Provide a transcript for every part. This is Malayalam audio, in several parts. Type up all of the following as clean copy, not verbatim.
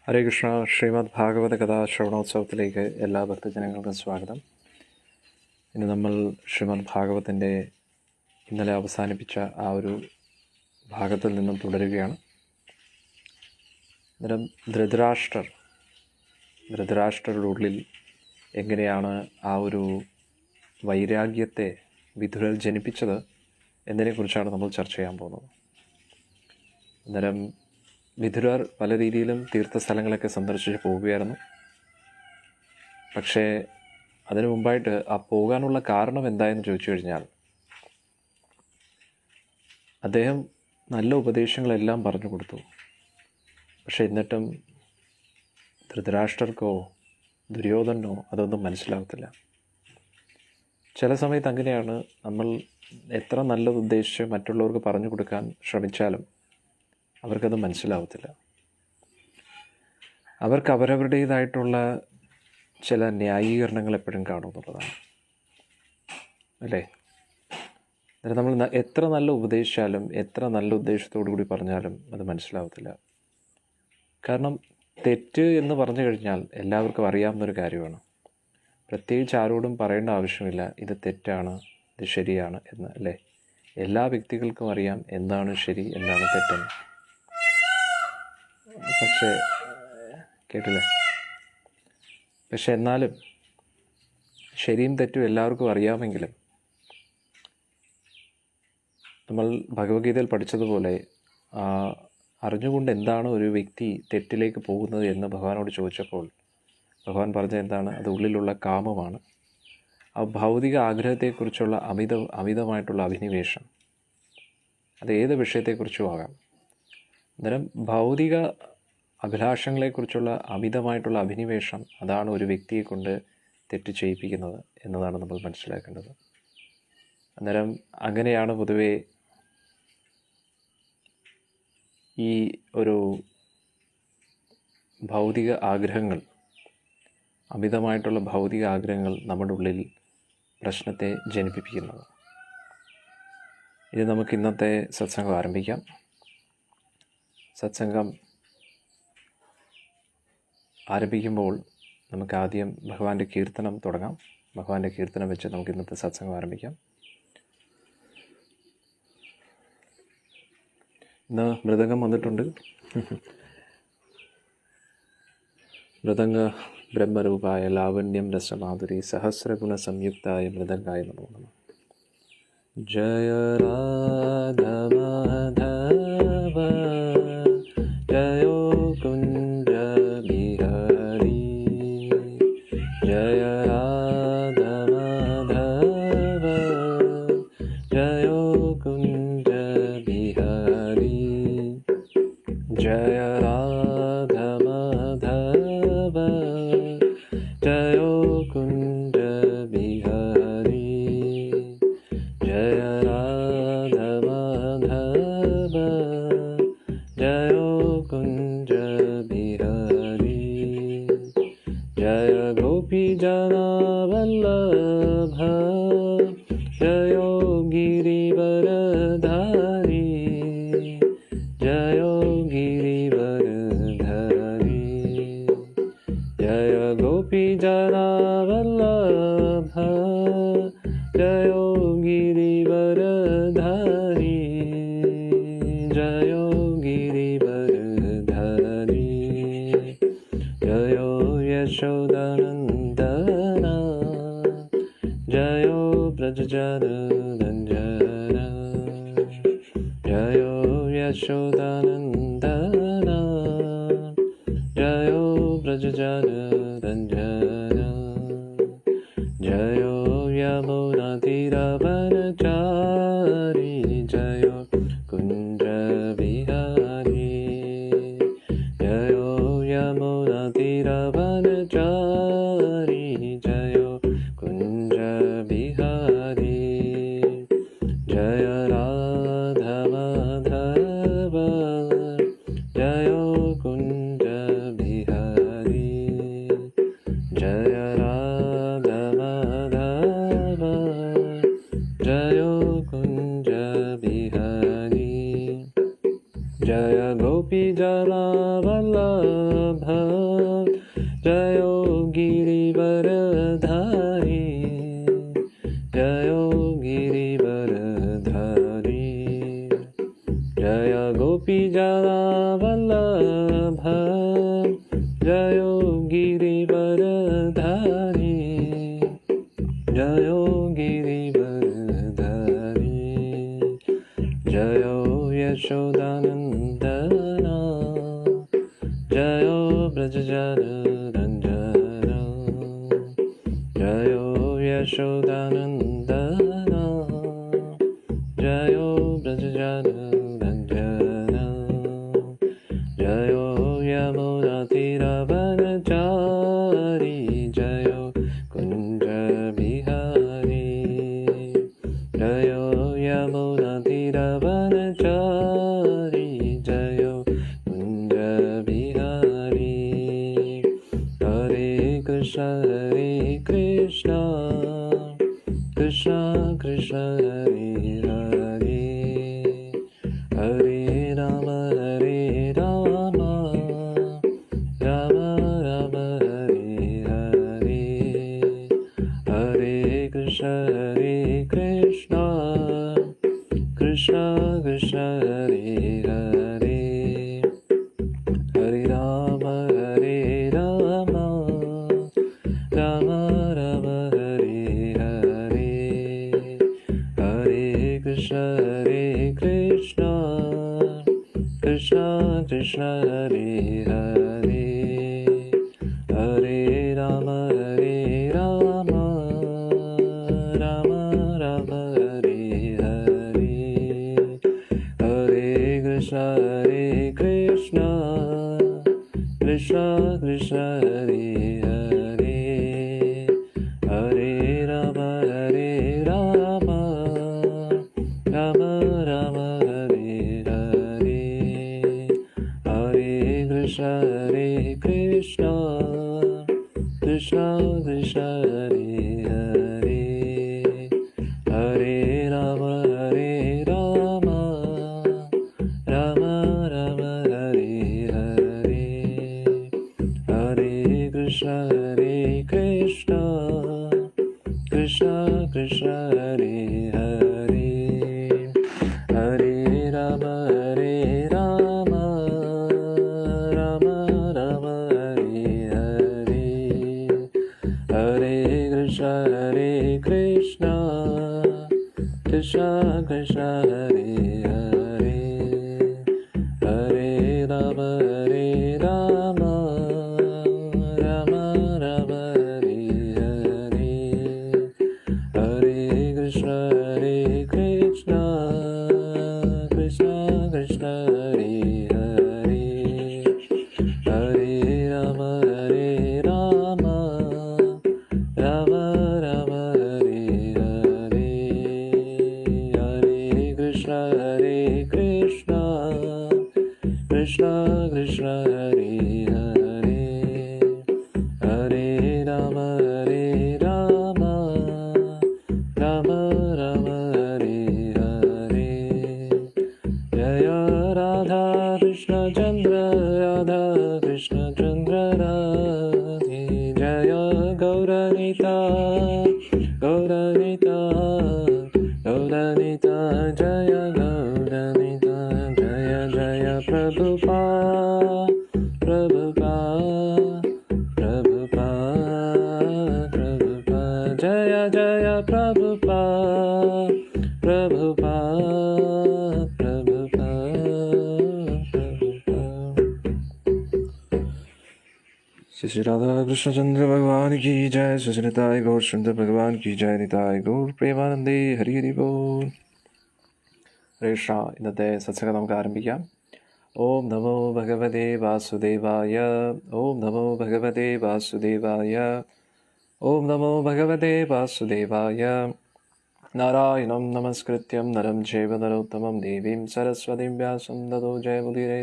ഹരേ കൃഷ്ണ. ശ്രീമദ് ഭാഗവത കഥാ ശ്രവണോത്സവത്തിലേക്ക് എല്ലാ ഭക്തജനങ്ങൾക്കും സ്വാഗതം. ഇന്ന് നമ്മൾ ശ്രീമദ് ഭാഗവതത്തിൻ്റെ ഇന്നലെ അവസാനിപ്പിച്ച ആ ഒരു ഭാഗത്തിൽ നിന്നും തുടരുകയാണ്. അന്നേരം ധൃതരാഷ്ട്രരുടെ ഉള്ളിൽ എങ്ങനെയാണ് ആ ഒരു വൈരാഗ്യത്തെ വിദുരർ ജനിപ്പിച്ചത് എന്നതിനെക്കുറിച്ചാണ് നമ്മൾ ചർച്ച ചെയ്യാൻ പോകുന്നത്. അന്നേരം വിദുരർ പല രീതിയിലും തീർത്ഥസ്ഥലങ്ങളൊക്കെ സന്ദർശിച്ച് പോവുകയായിരുന്നു. പക്ഷേ അതിനു മുമ്പായിട്ട് ആ പോകാനുള്ള കാരണം എന്തായെന്ന് ചോദിച്ചു കഴിഞ്ഞാൽ, അദ്ദേഹം നല്ല ഉപദേശങ്ങളെല്ലാം പറഞ്ഞു കൊടുത്തു. പക്ഷേ എന്നിട്ടും ധൃതരാഷ്ട്രർക്കോ ദുര്യോധനോ അതൊന്നും മനസ്സിലാകത്തില്ല. ചില സമയത്ത് അങ്ങനെയാണ്. നമ്മൾ എത്ര നല്ലത് ഉദ്ദേശിച്ച് മറ്റുള്ളവർക്ക് പറഞ്ഞു കൊടുക്കാൻ ശ്രമിച്ചാലും അവർക്കത് മനസ്സിലാവത്തില്ല. അവർക്ക് അവരവരുടേതായിട്ടുള്ള ചില ന്യായീകരണങ്ങൾ എപ്പോഴും കാണുമെന്നുള്ളതാണ്, അല്ലേ? അന്നേരം നമ്മൾ എത്ര നല്ല ഉപദേശിച്ചാലും എത്ര നല്ല ഉദ്ദേശത്തോടു കൂടി പറഞ്ഞാലും അത് മനസ്സിലാവത്തില്ല. കാരണം തെറ്റ് എന്ന് പറഞ്ഞു കഴിഞ്ഞാൽ എല്ലാവർക്കും അറിയാവുന്നൊരു കാര്യമാണ്. പ്രത്യേകിച്ച് ആരോടും പറയേണ്ട ആവശ്യമില്ല ഇത് തെറ്റാണ്, ഇത് ശരിയാണ് എന്ന്, അല്ലേ? എല്ലാ വ്യക്തികൾക്കും അറിയാം എന്താണ് ശരി, എന്താണ് തെറ്റെന്ന്. പക്ഷേ കേട്ടില്ലേ? പക്ഷെ എന്നാലും ശരിയും തെറ്റും എല്ലാവർക്കും അറിയാമെങ്കിലും നമ്മൾ ഭഗവത്ഗീതയിൽ പഠിച്ചതുപോലെ അറിഞ്ഞുകൊണ്ട് എന്താണ് ഒരു വ്യക്തി തെറ്റിലേക്ക് പോകുന്നത് എന്ന് ഭഗവാനോട് ചോദിച്ചപ്പോൾ ഭഗവാൻ പറഞ്ഞത് എന്താണ്? അത് ഉള്ളിലുള്ള കാമമാണ്. ആ ഭൗതിക ആഗ്രഹത്തെക്കുറിച്ചുള്ള അമിതമായിട്ടുള്ള അഭിനിവേശം. അത് ഏത് വിഷയത്തെക്കുറിച്ചും ആകാം. അന്നേരം ഭൗതിക അഭിലാഷങ്ങളെക്കുറിച്ചുള്ള അമിതമായിട്ടുള്ള അഭിനിവേശം അതാണ് ഒരു വ്യക്തിയെ കൊണ്ട് തെറ്റ് ചെയ്യിപ്പിക്കുന്നത് എന്നതാണ് നമ്മൾ മനസ്സിലാക്കേണ്ടത്. അന്നേരം അങ്ങനെയാണ് പൊതുവെ ഈ ഒരു ഭൗതിക ആഗ്രഹങ്ങൾ, അമിതമായിട്ടുള്ള ഭൗതിക ആഗ്രഹങ്ങൾ നമ്മുടെ ഉള്ളിൽ പ്രശ്നത്തെ ജനിപ്പിക്കുന്നത്. ഇനി നമുക്ക് ഇന്നത്തെ സത്സംഗം ആരംഭിക്കാം. സത്സംഗം ആരംഭിക്കുമ്പോൾ നമുക്ക് ആദ്യം ഭഗവാന്റെ കീർത്തനം തുടങ്ങാം. ഭഗവാന്റെ കീർത്തനം വെച്ച് നമുക്ക് ഇന്നത്തെ സത്സംഗം ആരംഭിക്കാം. ഇന്ന് മൃദംഗം വന്നിട്ടുണ്ട്. മൃദംഗ ബ്രഹ്മരൂപായ ലാവണ്യം രസമാധുരി സഹസ്രഗുണ സംയുക്തായ മൃദംഗായ നമോ നമഃ. ജയ രാധ മാധവ ജയോ കുഞ്ച ബിഹാരി, ജയ രാധ മാധവ ജയോ കുഞ്ച ബിഹാരി, ജയ രാധ മാധവ ജയോ കുഞ്ച ബിഹാരി, ജയ രാധ മാധവ ജയോ കുഞ്ച ബിഹാരി, ജയ ഗോപി ജനവല്ലഭ ജയോ ഗിരിവരധാരി, ജയോ ഗിരിവരധാരി, ജയ ഗോപി ജനവല്ലഭ ജയോ ഗിരിവരധാരി, ജയോ ഗിരിവരധാരി, ജയോ യശോദനന്ദന ജയോ വ്രജജനരഞ്ജന, ജയോ യശോദനന്ദന ജയോ വ്രജജനരഞ്ജന, ജയോ യമുനാതീരവനചാരി, ജയോ കുഞ്ച ബിഹാരി, ജയോ യമുനാതീരവനചാരി, ജയോ കുഞ്ച ബിഹാരി, ജയ രാധ മാധവ ജയോ കുഞ്ച ബിഹാരി, वल्लभ जयो गिरिवरधारी जयो गिरिवरधारी जय गोपीजना वल्लभ जयो गिरिवरधारी जयो गिरिवरधारी जयो यशोदानन्दना जयो ब्रजजनरञ्जना जयो यशोदानन्दना जयो ब्रजजनरञ्जना जयो यमुनातीरवनचारी जयो कुञ्जबिहारी जयो यमुनातीरवनचारी जयो कुञ्जबिहारी हरे कृष्ण कृष्ण कृष्ण हरे हरे हरे राम राम राम हरे हरे हरे कृष्ण कृष्ण कृष्ण हरे हरे हरे राम राम राम हरे हरे हरे कृष्ण कृष्ण हरे हरे हरे राम राम राम हरे हरे हरे कृष्ण कृष्ण हरे हरे हरे राम राम राम हरे हरे हरे कृष्ण कृष्ण हरे हरे हरे राम राम हरे हरे हरे कृष्ण कृष्ण हरे हरे हरे राम राम राम हरे हरे हरे कृष्ण कृष्ण हरे हरे हरे राम राम राम हरे हरे हरे कृष्ण कृष्ण हरे हरे हरे राम राम हरे हरे हरे कृष्ण कृष्ण हरे हरे हरे राम राम हरे हरे जय राधा कृष्ण चंद्र राधे जय गौरनीता जय गौरनीता जय जय प्रभुपा जय प्रभुपा श्री राधा कृष्ण चंद्र भगवान की जय श्री निताय गौर सुंदर भगवान की जय निताय गौर പ്രേമാനന്ദേ ഹരി ഹരി ബോൾ രേഷ ഇന്നത്തെ സത്സംഗം നമുക്ക് ആരംഭിക്കാം. ഓം നമോ ഭഗവതേ വാസുദേവായ ഓം നമോ ഭഗവതേ വാസുദേവായ ഓം നമോ ഭഗവതേ വാസുദേവായ നാരായണം നമസ്കൃത്യം നരം ചൈവ നരോത്തമം ദേവീം സരസ്വതീം വ്യാസം തതോ ജയമുദീരേ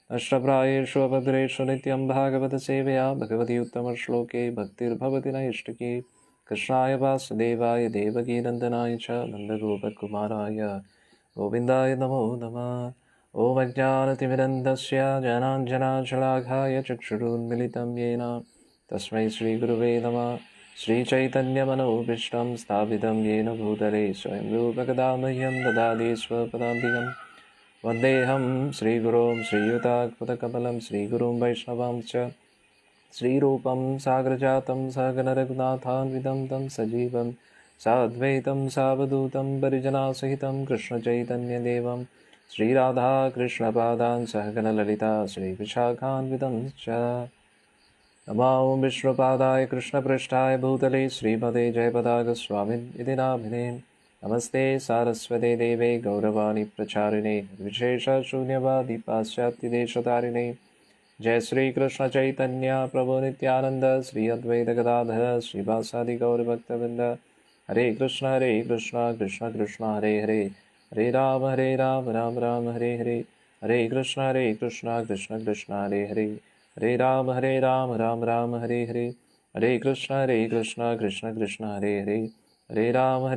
अष्टप्रायेषु अभद्रेषु नित्यं भागवतसेवया भगवती उत्तमश्लोके भक्तिर्भवति नैष्टिकी कृष्णाय वासुदेवाय देवकीनन्दनाय च नन्दगोपकुमाराय गोविन्दाय नमो नमः. ॐ अज्ञानतिमिरन्धस्य ज्ञानाञ्जनाशलाघाय चक्षुरुन्मिलितं येन तस्मै श्रीगुरुवे नमः। श्रीचैतन्यमनोभीष्टं स्थापितं येन भूतले स्वयं रूपकदा मह्यं ददाति स्वपदान्तिकं। वन्देऽहं श्रीगुरुं श्रीयुतात्मकमलं श्रीगुरुं वैष्णवांश्च श्रीरूपं साग्रजातं सहगणरघुनाथान्वितं तं सजीवं साद्वैतं सावधूतं परिजनासहितं कृष्णचैतन्यदेवं श्रीराधाकृष्णपादान् सहगणललिता श्रीविशाखान्वितं च। नमो विष्णुपादाय कृष्णपृष्ठाय भूतले श्रीमते जयपताकस्वामिनिधि नामिने। नमस्ते सारस्वते देवे गौरवाणी प्रचारिणे विशेषशून्यवादी पाश्चात्यदेशतारिणे। जय श्री कृष्ण चैतन्य प्रभु नित्यानंद श्री अद्वैत गदाधर श्रीवासादि गौरभक्तवृंद। हरे कृष्ण कृष्ण कृष्ण हरे हरे, हरे राम राम राम हरे हरे। हरे कृष्ण कृष्ण कृष्ण हरे हरे, हरे राम राम राम हरे हरे। हरे कृष्ण कृष्ण कृष्ण हरे हरे, हरे राम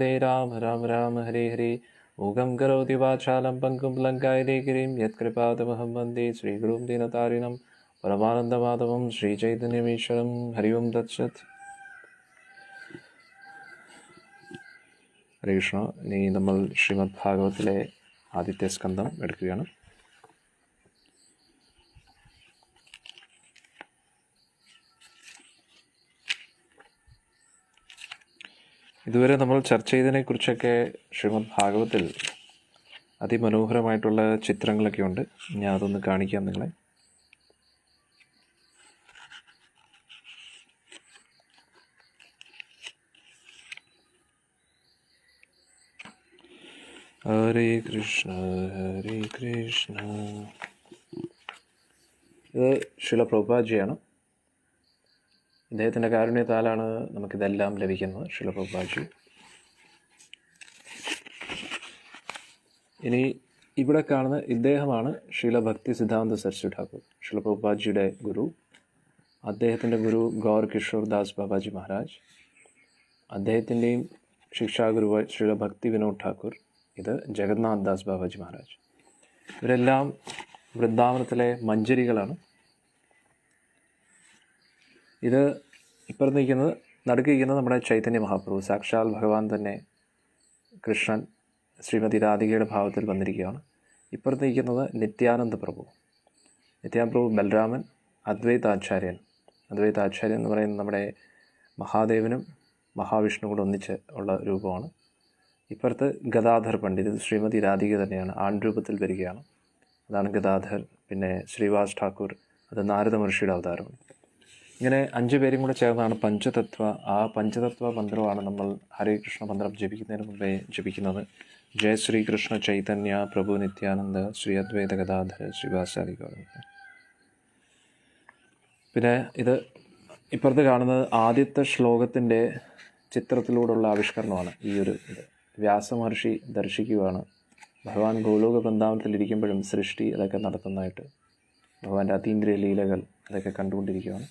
राम राम हरे हरे। मूकं करोति वाचालं पङ्गुं लङ्कायते गिरिं यत्कृपातमहं वन्दे श्रीगुरुं दीनतारिणं परमानन्दमाधवं श्रीचैतन्यमीश्वरं। हरि ओं तत्सत्। ഹരേ കൃഷ്ണ. ഇനി നമ്മൾ ശ്രീമദ് ഭാഗവത്തിലെ ആദ്യത്തെ സ്കന്ധം എടുക്കുകയാണ്. ഇതുവരെ നമ്മൾ ചർച്ച ചെയ്തതിനെക്കുറിച്ചൊക്കെ ശ്രീമദ് ഭാഗവത്തിൽ അതിമനോഹരമായിട്ടുള്ള ചിത്രങ്ങളൊക്കെ ഉണ്ട്. ഞാൻ അതൊന്ന് കാണിക്കാം നിങ്ങളെ. ഹരേ കൃഷ്ണ ഹരേ കൃഷ്ണ. ഇത് ശ്രീല പ്രഭുപാദ്ജിയാണ്. ഇദ്ദേഹത്തിൻ്റെ കാരുണ്യത്താലാണ് നമുക്കിതെല്ലാം ലഭിക്കുന്നത്. ശ്രീല പ്രഭുപാദ്ജി. ഇനി ഇവിടെ കാണുന്ന ഇദ്ദേഹമാണ് ശ്രീല ഭക്തി സിദ്ധാന്ത സരസ്വതി ഠാക്കൂർ, ശ്രീല പ്രഭുപാദ്ജിയുടെ ഗുരു. അദ്ദേഹത്തിൻ്റെ ഗുരു ഗൗർ കിഷോർ ദാസ് ബാബാജി മഹാരാജ്. അദ്ദേഹത്തിൻ്റെയും ശിക്ഷാഗുരു ശ്രീല ഭക്തി വിനോദ് ഠാക്കൂർ. ഇത് ജഗന്നാഥ് ദാസ് ബാബാജി മഹാരാജ്. ഇവരെല്ലാം വൃന്ദാവനത്തിലെ മഞ്ജരികളാണ്. ഇത് ഇപ്പുറത്ത് നിൽക്കുന്നത്, നടുക്കിരിക്കുന്നത് നമ്മുടെ ചൈതന്യ മഹാപ്രഭു, സാക്ഷാൽ ഭഗവാൻ തന്നെ കൃഷ്ണൻ ശ്രീമതി രാധികയുടെ ഭാവത്തിൽ വന്നിരിക്കുകയാണ്. ഇപ്പുറത്ത് നിൽക്കുന്നത് നിത്യാനന്ദ പ്രഭു. നിത്യാനന്ദ പ്രഭു ബലരാമൻ, അദ്വൈതാചാര്യൻ. അദ്വൈതാചാര്യൻ എന്ന് പറയുന്നത് നമ്മുടെ മഹാദേവനും മഹാവിഷ്ണു കൂടെ ഒന്നിച്ച് ഉള്ള രൂപമാണ്. ഇപ്പുറത്ത് ഗദാധർ പണ്ഡിറ്റ്, ഇത് ശ്രീമതി രാധിക തന്നെയാണ്, ആൺരൂപത്തിൽ വരികയാണ്. അതാണ് ഗദാധർ. പിന്നെ ശ്രീവാസ് ഠാക്കൂർ, അത് നാരദ മഹർഷിയുടെ അവതാരമാണ്. ഇങ്ങനെ 5 പേരും കൂടെ ചേർന്നാണ് പഞ്ചതത്വ. ആ പഞ്ചതത്വ മന്ത്രമാണ് നമ്മൾ ഹരേ കൃഷ്ണ മന്ത്രം ജപിക്കുന്നതിന് മുമ്പേ ജപിക്കുന്നത്. ജയ ശ്രീ കൃഷ്ണ ചൈതന്യ പ്രഭു നിത്യാനന്ദ ശ്രീ അദ്വൈത ഗദാധര ശ്രീവാസാദി ഗൗരവ. പിന്നെ ഇത് ഇപ്പുറത്ത് കാണുന്നത് ആദ്യത്തെ ശ്ലോകത്തിൻ്റെ ചിത്രത്തിലൂടെയുള്ള ആവിഷ്കരണമാണ്. ഈ ഒരു ഇത് വ്യാസമഹർഷി ദർശിക്കുകയാണ്. ഭഗവാൻ ഗോലോക വൃന്ദാവനത്തിലിരിക്കുമ്പോഴും സൃഷ്ടി അതൊക്കെ നടത്തുന്നതായിട്ട് ഭഗവാന്റെ അതീന്ദ്രിയ ലീലകൾ അതൊക്കെ കണ്ടുകൊണ്ടിരിക്കുകയാണ്.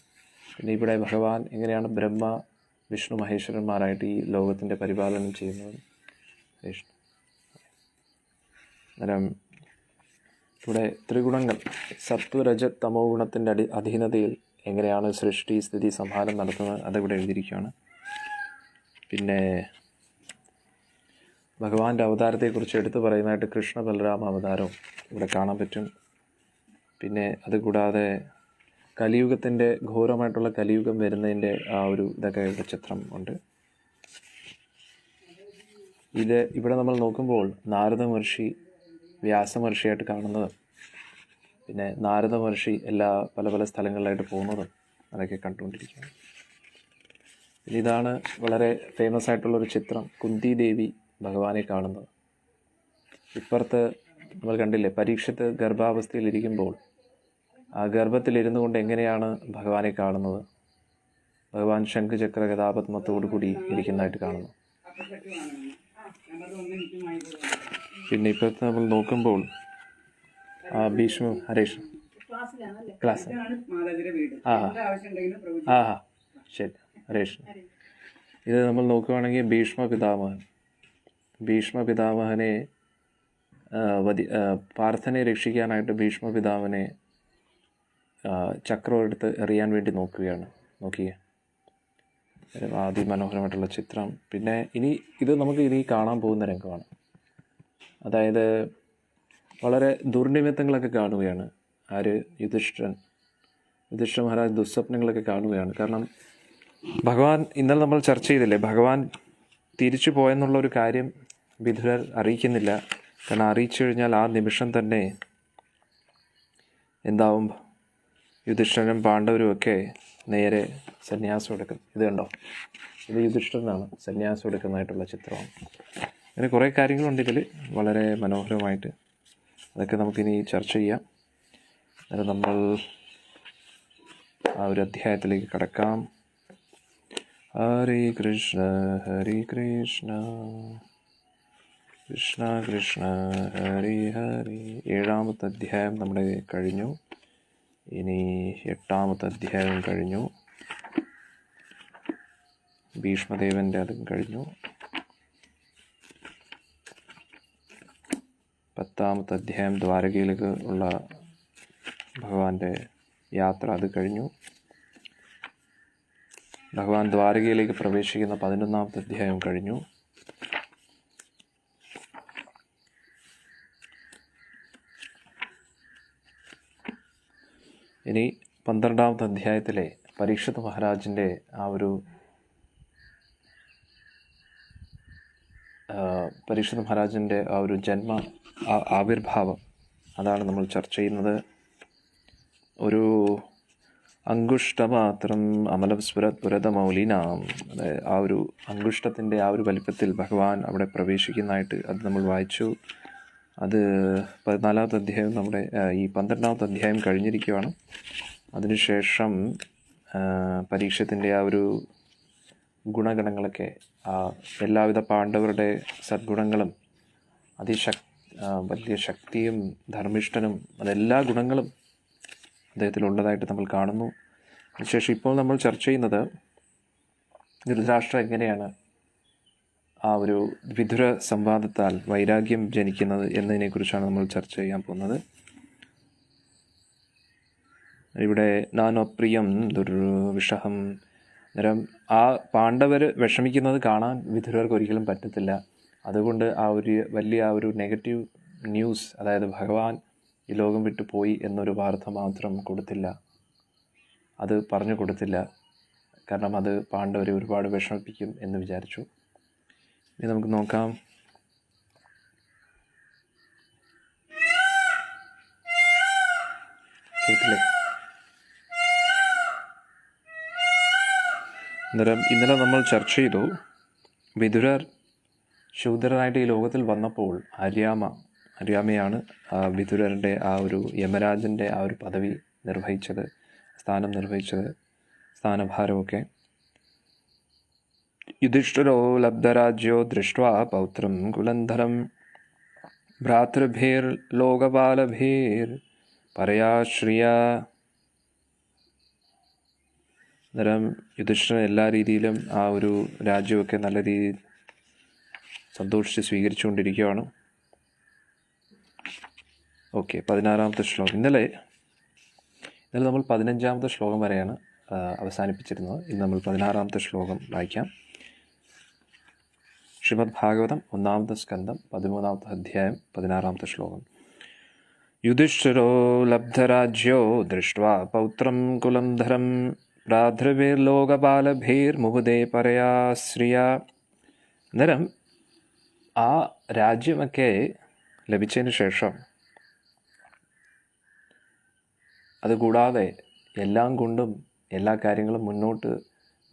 പിന്നെ ഇവിടെ ഭഗവാൻ എങ്ങനെയാണ് ബ്രഹ്മ വിഷ്ണു മഹേശ്വരന്മാരായിട്ട് ഈ ലോകത്തിൻ്റെ പരിപാലനം ചെയ്യുന്നത്. അന്നേരം ഇവിടെ ത്രിഗുണങ്ങൾ, സത്വരജ തമോ ഗുണത്തിൻ്റെ അധീനതയിൽ എങ്ങനെയാണ് സൃഷ്ടി സ്ഥിതി സംഹാരം നടത്തുന്നത് അതിവിടെ എഴുതിയിരിക്കുകയാണ്. പിന്നെ ഭഗവാന്റെ അവതാരത്തെക്കുറിച്ച് എടുത്തു പറയുന്നതായിട്ട് കൃഷ്ണ ബലരാമ അവതാരവും ഇവിടെ കാണാൻ പറ്റും. പിന്നെ അതുകൂടാതെ കലിയുഗത്തിൻ്റെ ഘോരമായിട്ടുള്ള കലിയുഗം വരുന്നതിൻ്റെ ആ ഒരു ഇതൊക്കെ ഇവിടെ ചിത്രം ഉണ്ട്. ഇത് ഇവിടെ നമ്മൾ നോക്കുമ്പോൾ നാരദ മഹർഷി വ്യാസമഹർഷിയായിട്ട് കാണുന്നതും പിന്നെ നാരദ മഹർഷി പല പല സ്ഥലങ്ങളിലായിട്ട് പോകുന്നതും അതൊക്കെ കണ്ടുകൊണ്ടിരിക്കുകയാണ്. പിന്നെ ഇതാണ് വളരെ ഫേമസ് ആയിട്ടുള്ളൊരു ചിത്രം, കുന്തി ദേവി ഭഗവാനെ കാണുന്നത്. ഇപ്പുറത്ത് നമ്മൾ കണ്ടില്ലേ, പരീക്ഷത്ത് ഗർഭാവസ്ഥയിലിരിക്കുമ്പോൾ ആ ഗർഭത്തിലിരുന്നു കൊണ്ട് എങ്ങനെയാണ് ഭഗവാനെ കാണുന്നത്. ഭഗവാൻ ശംഖുചക്ര ഗദാപത്മത്തോടു കൂടി ഇരിക്കുന്നതായിട്ട് കാണുന്നു. പിന്നെ ഇപ്പോഴത്തെ നമ്മൾ നോക്കുമ്പോൾ ഭീഷ്മ ഹരേഷ് ക്ലാസ് ശരി ഹരേഷ്. ഇത് നമ്മൾ നോക്കുകയാണെങ്കിൽ ഭീഷ്മ പിതാമഹനെ പാർത്ഥനെ രക്ഷിക്കാനായിട്ട് ഭീഷ്മപിതാവിനെ ചക്രം എടുത്ത് എറിയാൻ വേണ്ടി നോക്കിയേ അതിമനോഹരമായിട്ടുള്ള ചിത്രം. പിന്നെ ഇത് നമുക്ക് ഇനി കാണാൻ പോകുന്ന രംഗമാണ്. അതായത് വളരെ ദുർനിമിത്തങ്ങളൊക്കെ കാണുകയാണ്. യുധിഷ്ഠിര മഹാരാജ് ദുസ്വപ്നങ്ങളൊക്കെ കാണുകയാണ്. കാരണം ഭഗവാൻ ഇന്നലെ നമ്മൾ ചർച്ച ചെയ്തില്ലേ, ഭഗവാൻ തിരിച്ചു പോയെന്നുള്ളൊരു കാര്യം വിദുരർ അറിയിക്കുന്നില്ല. കാരണം അറിയിച്ചു കഴിഞ്ഞാൽ ആ നിമിഷം തന്നെ എന്താവും, യുധിഷ്ഠിരനും പാണ്ഡവരും ഒക്കെ നേരെ സന്യാസം എടുക്കും. ഇത് കണ്ടോ, ഇത് യുധിഷ്ഠിരനാണ് സന്യാസം എടുക്കുന്നതായിട്ടുള്ള ചിത്രമാണ്. അങ്ങനെ കുറേ കാര്യങ്ങളുണ്ട് ഇതിൽ വളരെ മനോഹരമായിട്ട്. അതൊക്കെ നമുക്കിനി ചർച്ച ചെയ്യാം. അന്നേരം നമ്മൾ ആ ഒരു അധ്യായത്തിലേക്ക് കടക്കാം. ഹരേ കൃഷ്ണ ഹരേ കൃഷ്ണ കൃഷ്ണ കൃഷ്ണ ഹരേ ഹരേ. 7ാമത്തെ അധ്യായം നമ്മുടെ കഴിഞ്ഞു. ഇനി 8ാമത്തെ അധ്യായം കഴിഞ്ഞു. ഭീഷ്മദേവൻ്റെ അതും കഴിഞ്ഞു. 10ാമത്തെ അധ്യായം ദ്വാരകയിലേക്ക് ഉള്ള ഭഗവാന്റെ യാത്ര, അത് കഴിഞ്ഞു. ഭഗവാൻ ദ്വാരകയിലേക്ക് പ്രവേശിക്കുന്ന 11ാമത്തെ അധ്യായം കഴിഞ്ഞു. ഇനി 12ാമത്തെ അധ്യായത്തിലെ പരീക്ഷിത് മഹാരാജിൻ്റെ ആ ഒരു ജന്മ ആവിർഭാവം, അതാണ് നമ്മൾ ചർച്ച ചെയ്യുന്നത്. ഒരു അങ്കുഷ്ടമാത്രം അമലസ്ഫുരതമൗലിനാം, ആ ഒരു അങ്കുഷ്ടത്തിൻ്റെ ആ ഒരു വലിപ്പത്തിൽ ഭഗവാൻ അവിടെ പ്രവേശിക്കുന്നതായിട്ട് അത് നമ്മൾ വായിച്ചു. അത് 14ാമത്തെ അധ്യായം നമ്മുടെ ഈ 12ാമത്തെ അധ്യായം കഴിഞ്ഞിരിക്കുകയാണ്. അതിനുശേഷം പരീക്ഷത്തിൻ്റെ ആ ഒരു ഗുണഗണങ്ങളൊക്കെ, എല്ലാവിധ പാണ്ഡവരുടെ സദ്ഗുണങ്ങളും വലിയ ശക്തിയും ധർമ്മിഷ്ഠനും അതെല്ലാ ഗുണങ്ങളും അദ്ദേഹത്തിലുള്ളതായിട്ട് നമ്മൾ കാണുന്നു. അതിനുശേഷം ഇപ്പോൾ നമ്മൾ ചർച്ച ചെയ്യുന്നത് ധൃതരാഷ്ട്രം എങ്ങനെയാണ് ആ ഒരു വിദുര സംവാദത്താൽ വൈരാഗ്യം ജനിക്കുന്നത് എന്നതിനെക്കുറിച്ചാണ് നമ്മൾ ചർച്ച ചെയ്യാൻ പോകുന്നത്. ഇവിടെ നാനോപ്രിയം ദുർവിഷഹം. അന്നേരം ആ പാണ്ഡവർ വിഷമിക്കുന്നത് കാണാൻ വിദുരർക്ക് ഒരിക്കലും പറ്റത്തില്ല. അതുകൊണ്ട് ആ ഒരു നെഗറ്റീവ് ന്യൂസ്, അതായത് ഭഗവാൻ ഈ ലോകം വിട്ടു പോയി എന്നൊരു വാർത്ത മാത്രം കൊടുത്തില്ല, അത് പറഞ്ഞു കൊടുത്തില്ല. കാരണം അത് പാണ്ഡവരെ ഒരുപാട് വിഷമിപ്പിക്കും എന്ന് വിചാരിച്ചു. ഇനി നമുക്ക് നോക്കാം. കേട്ടില്ലേ? അന്നേരം ഇന്നലെ നമ്മൾ ചർച്ച ചെയ്തു, വിദുരർ ശൂദ്രനായിട്ട് ഈ ലോകത്തിൽ വന്നപ്പോൾ അര്യാമയാണ് വിദുരരുടെ ആ ഒരു യമരാജൻ്റെ ആ ഒരു പദവി നിർവഹിച്ചത്, സ്ഥാനം നിർവഹിച്ചത്, സ്ഥാനഭാരമൊക്കെ. യുധിഷ്ഠിരോ ലബ്ധരാജ്യോ ദൃഷ്ട്വാ പൗത്രം കുലന്ധരം ഭ്രാതൃഭിർ ലോകപാലഭിർ പരയാശ്രിയ. അന്നേരം യുധിഷ്ഠിരൻ എല്ലാ രീതിയിലും ആ ഒരു രാജ്യമൊക്കെ നല്ല രീതിയിൽ സന്തോഷിച്ച് സ്വീകരിച്ചുകൊണ്ടിരിക്കുകയാണ്. ഓക്കെ, 16ാമത്തെ ശ്ലോകം. ഇന്നലെ നമ്മൾ 15ാമത്തെ ശ്ലോകം വരെയാണ് അവസാനിപ്പിച്ചിരുന്നത്. ഇന്ന് നമ്മൾ 16ാമത്തെ ശ്ലോകം വായിക്കാം. ശ്രീമദ് ഭാഗവതം 1ാമത്തെ സ്കന്ധം 13ാമത്തെ അധ്യായം 16ാമത്തെ ശ്ലോകം. യുധിഷ്ഠിരോ ലബ്ധരാജ്യോ ദൃഷ്ട്വാ പൗത്രം കുലംധരം ഭ്രാതൃഭിർലോകപാലഭിർമുഹുദേ പരയാശ്രിയ. അന്നേരം ആ രാജ്യമൊക്കെ ലഭിച്ചതിന് ശേഷം, അതുകൂടാതെ എല്ലാം കൊണ്ടും എല്ലാ കാര്യങ്ങളും മുന്നോട്ട്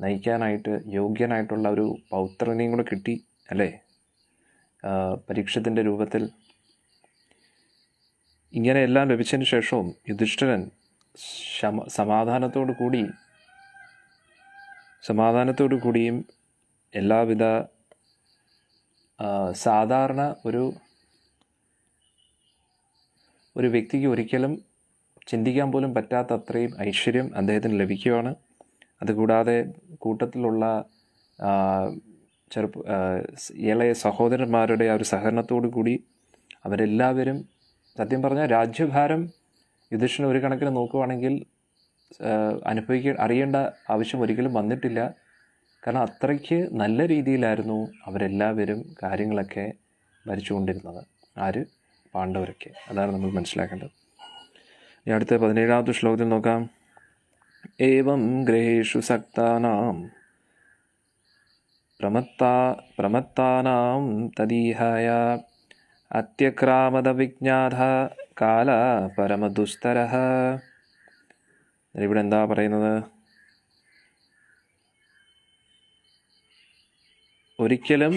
നയിക്കാനായിട്ട് യോഗ്യനായിട്ടുള്ള ഒരു പൗത്രനെയും കൂടെ കിട്ടി, അല്ലേ? പരീക്ഷത്തിൻ്റെ രൂപത്തിൽ. ഇങ്ങനെ എല്ലാം ലഭിച്ചതിന് ശേഷവും യുധിഷ്ഠിരൻ സമാധാനത്തോടു കൂടിയും എല്ലാവിധ സാധാരണ ഒരു വ്യക്തിക്ക് ഒരിക്കലും ചിന്തിക്കാൻ പോലും പറ്റാത്ത അത്രയും ഐശ്വര്യം അദ്ദേഹത്തിന് ലഭിക്കുകയാണ്. അതുകൂടാതെ കൂട്ടത്തിലുള്ള ഇളയ സഹോദരന്മാരുടെ ആ ഒരു സഹകരണത്തോടു കൂടി അവരെല്ലാവരും സത്യം പറഞ്ഞാൽ രാജ്യഭാരം യുധിഷ്ഠിരൻ ഒരു കണക്കിന് നോക്കുവാണെങ്കിൽ അറിയേണ്ട ആവശ്യം ഒരിക്കലും വന്നിട്ടില്ല. കാരണം അത്രയ്ക്ക് നല്ല രീതിയിലായിരുന്നു അവരെല്ലാവരും കാര്യങ്ങളൊക്കെ ഭരിച്ചുകൊണ്ടിരുന്നത്. ആര്? പാണ്ഡവരൊക്കെ. അതാണ് നമ്മൾ മനസ്സിലാക്കേണ്ടത്. ഇനി അടുത്ത 17ാമത്തെ ശ്ലോകത്തിൽ നോക്കാം. ഏവം ഗ്രഹേഷു സക്താനാം പ്രമത്താനാം തദീഹായ അത്യക്രാമദവിജ്ഞാത കാല പരമദുസ്തരഃ. ഇവിടെ എന്താ പറയുന്നത്? ഒരിക്കലും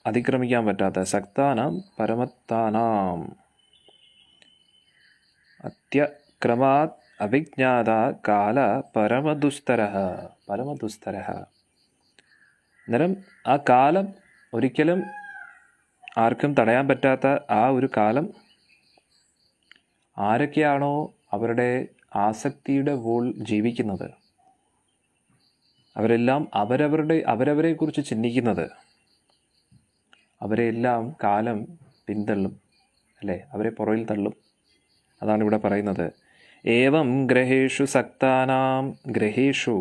അതിക്രമിക്കാൻ പറ്റാത്ത സക്താനാം പരമത്താനാം അത്യക്രമാത് അവിജ്ഞാത കാല പരമദുസ്തരഃ. അന്നേരം ആ കാലം ഒരിക്കലും ആർക്കും തടയാൻ പറ്റാത്ത ആ ഒരു കാലം ആരൊക്കെയാണോ അവരുടെ ആസക്തിയുടെ മുകളിൽ ജീവിക്കുന്നത്, അവരെല്ലാം അവരവരെക്കുറിച്ച് ചിന്തിക്കുന്നത്, അവരെല്ലാം കാലം പിന്തള്ളും, അല്ലേ? അവരെ പുറകിൽ തള്ളും. അതാണ് ഇവിടെ പറയുന്നത്. ഏവം ഗ്രഹേഷു സക്താനാം, ഗ്രഹേഷു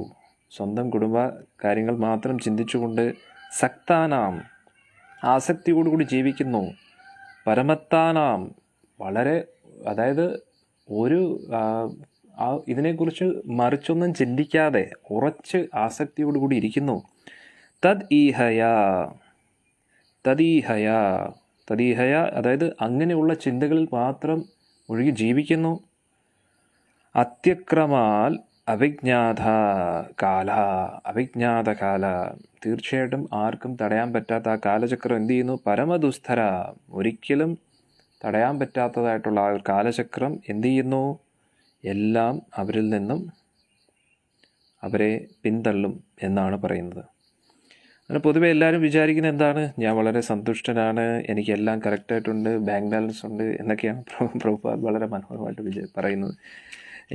സ്വന്തം കുടുംബ കാര്യങ്ങൾ മാത്രം ചിന്തിച്ചുകൊണ്ട്, സക്താനാം ആസക്തിയോടുകൂടി ജീവിക്കുന്നു, പരമത്താനാം വളരെ, അതായത് ഒരു ഇതിനെക്കുറിച്ച് മറിച്ചൊന്നും ചിന്തിക്കാതെ ഉറച്ച് ആസക്തിയോടുകൂടി ഇരിക്കുന്നു. തദീഹയ അതായത് അങ്ങനെയുള്ള ചിന്തകളിൽ മാത്രം ഒഴുകി ജീവിക്കുന്നു. അത്യക്രമാൽ അവിജ്ഞാത കാല, തീർച്ചയായിട്ടും ആർക്കും തടയാൻ പറ്റാത്ത ആ കാലചക്രം എന്ത് ചെയ്യുന്നു? പരമദുസ്തര, ഒരിക്കലും തടയാൻ പറ്റാത്തതായിട്ടുള്ള ആ ഒരു കാലചക്രം എന്ത് ചെയ്യുന്നു? എല്ലാം അവരിൽ നിന്നും അവരെ പിന്തള്ളും എന്നാണ് പറയുന്നത്. അങ്ങനെ പൊതുവെ എല്ലാവരും വിചാരിക്കുന്നത് എന്താണ്? ഞാൻ വളരെ സന്തുഷ്ടനാണ്, എനിക്കെല്ലാം കറക്റ്റായിട്ടുണ്ട്, ബാങ്ക് ബാലൻസ് ഉണ്ട് എന്നൊക്കെയാണ് പ്രഭുപാദ് വളരെ മനോഹരമായിട്ട് പറയുന്നത്.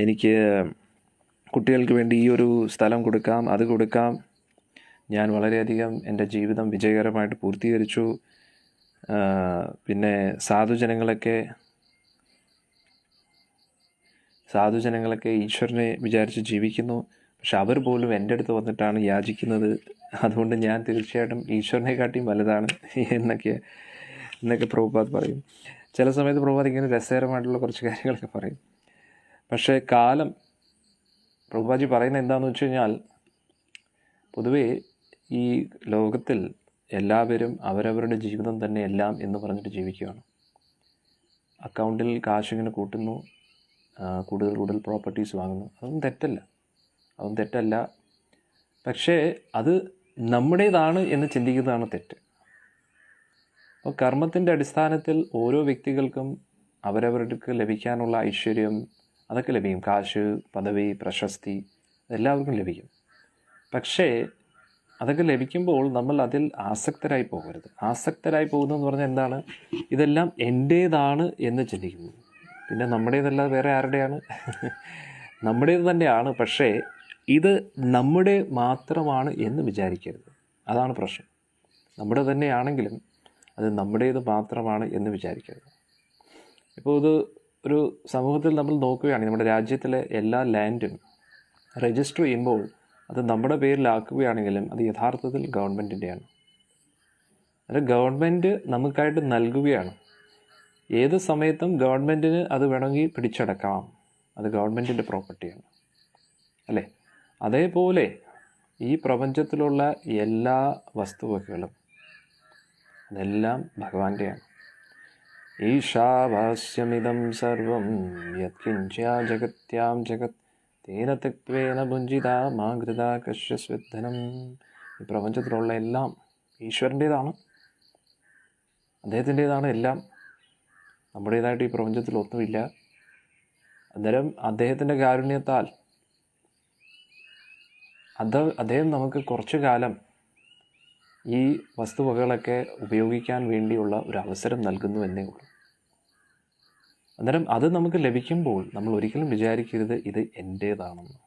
എനിക്ക് കുട്ടികൾക്ക് വേണ്ടി ഈ ഒരു സ്ഥലം കൊടുക്കാം, അത് കൊടുക്കാം, ഞാൻ വളരെയധികം എൻ്റെ ജീവിതം വിജയകരമായിട്ട് പൂർത്തീകരിച്ചു. പിന്നെ സാധുജനങ്ങളൊക്കെ ഈശ്വരനെ വിചാരിച്ച് ജീവിക്കുന്നു. പക്ഷെ അവർ പോലും എൻ്റെ അടുത്ത് വന്നിട്ടാണ് യാചിക്കുന്നത്. അതുകൊണ്ട് ഞാൻ തീർച്ചയായിട്ടും ഈശ്വരനെക്കാട്ടിയും വലുതാണ് എന്നൊക്കെ പ്രഭുപാദ് പറയും. ചില സമയത്ത് പ്രഭുപാദ് ഇങ്ങനെ രസകരമായിട്ടുള്ള കുറച്ച് കാര്യങ്ങളൊക്കെ പറയും. പക്ഷേ കാലം, പ്രഭുപാദ് പറയുന്നത് എന്താണെന്ന് വെച്ച് കഴിഞ്ഞാൽ, പൊതുവേ ഈ ലോകത്തിൽ എല്ലാവരും അവരവരുടെ ജീവിതം തന്നെ എല്ലാം എന്ന് പറഞ്ഞിട്ട് ജീവിക്കുകയാണ്. അക്കൗണ്ടിൽ കാശിങ്ങനെ കൂട്ടുന്നു, കൂടുതൽ പ്രോപ്പർട്ടീസ് വാങ്ങുന്നു. അതൊന്നും തെറ്റല്ല. പക്ഷേ അത് നമ്മുടേതാണ് എന്ന് ചിന്തിക്കുന്നതാണ് തെറ്റ്. അപ്പോൾ കർമ്മത്തിൻ്റെ അടിസ്ഥാനത്തിൽ ഓരോ വ്യക്തികൾക്കും അവരവർക്ക് ലഭിക്കാനുള്ള ഐശ്വര്യം അതൊക്കെ ലഭിക്കും. കാശ്, പദവി, പ്രശസ്തി എല്ലാവർക്കും ലഭിക്കും. പക്ഷേ അതൊക്കെ ലഭിക്കുമ്പോൾ നമ്മൾ അതിൽ ആസക്തരായി പോകരുത്. ആസക്തരായി പോകുന്നതെന്ന് പറഞ്ഞാൽ എന്താണ്? ഇതെല്ലാം എൻ്റേതാണ് എന്ന് ചിന്തിക്കുന്നു. പിന്നെ നമ്മുടേതല്ലാതെ വേറെ ആരുടെയാണ്? നമ്മുടേത് തന്നെയാണ്. പക്ഷേ ഇത് നമ്മുടെ മാത്രമാണ് എന്ന് വിചാരിക്കരുത്. അതാണ് പ്രശ്നം. നമ്മുടെ തന്നെയാണെങ്കിലും അത് നമ്മുടേത് മാത്രമാണ് എന്ന് വിചാരിക്കരുത്. ഇപ്പോൾ ഇത് ഒരു സമൂഹത്തിൽ നമ്മൾ നോക്കുകയാണെങ്കിൽ നമ്മുടെ രാജ്യത്തിലെ എല്ലാ ലാൻഡും രജിസ്റ്റർ ചെയ്യുമ്പോൾ അത് നമ്മുടെ പേരിലാക്കുകയാണെങ്കിലും അത് യഥാർത്ഥത്തിൽ ഗവൺമെൻറ്റിൻ്റെയാണ്. അത് ഗവൺമെൻറ് നമുക്കായിട്ട് നൽകുകയാണ്. ഏത് സമയത്തും ഗവൺമെൻറ്റിന് അത് വേണമെങ്കിൽ പിടിച്ചടക്കാം. അത് ഗവൺമെൻറ്റിൻ്റെ പ്രോപ്പർട്ടിയാണ്, അല്ലേ? അതേപോലെ ഈ പ്രപഞ്ചത്തിലുള്ള എല്ലാ വസ്തുവകകളും അതെല്ലാം ഭഗവാന്റെയാണ്. ഈശാവാസ്യമിദം സർവം യത്കിഞ്ച ജഗത്യാം ജഗത് തേന തെക്വേന ഭുഞ്ചിത മാകൃത കശ്യസ്വദ്ധനം. ഈ പ്രപഞ്ചത്തിലുള്ള എല്ലാം ഈശ്വരൻ്റേതാണ്, അദ്ദേഹത്തിൻ്റേതാണ് എല്ലാം. നമ്മുടേതായിട്ട് ഈ പ്രപഞ്ചത്തിൽ ഒന്നുമില്ല. അന്നേരം അദ്ദേഹത്തിൻ്റെ കാരുണ്യത്താൽ അദ്ദേഹം നമുക്ക് കുറച്ചു കാലം ഈ വസ്തുവകകളൊക്കെ ഉപയോഗിക്കാൻ വേണ്ടിയുള്ള ഒരു അവസരം നൽകുന്നു എന്നേ ഉള്ളൂ. അന്നേരം അത് നമുക്ക് ലഭിക്കുമ്പോൾ നമ്മൾ ഒരിക്കലും വിചാരിക്കരുത് ഇത് എൻ്റേതാണെന്ന്.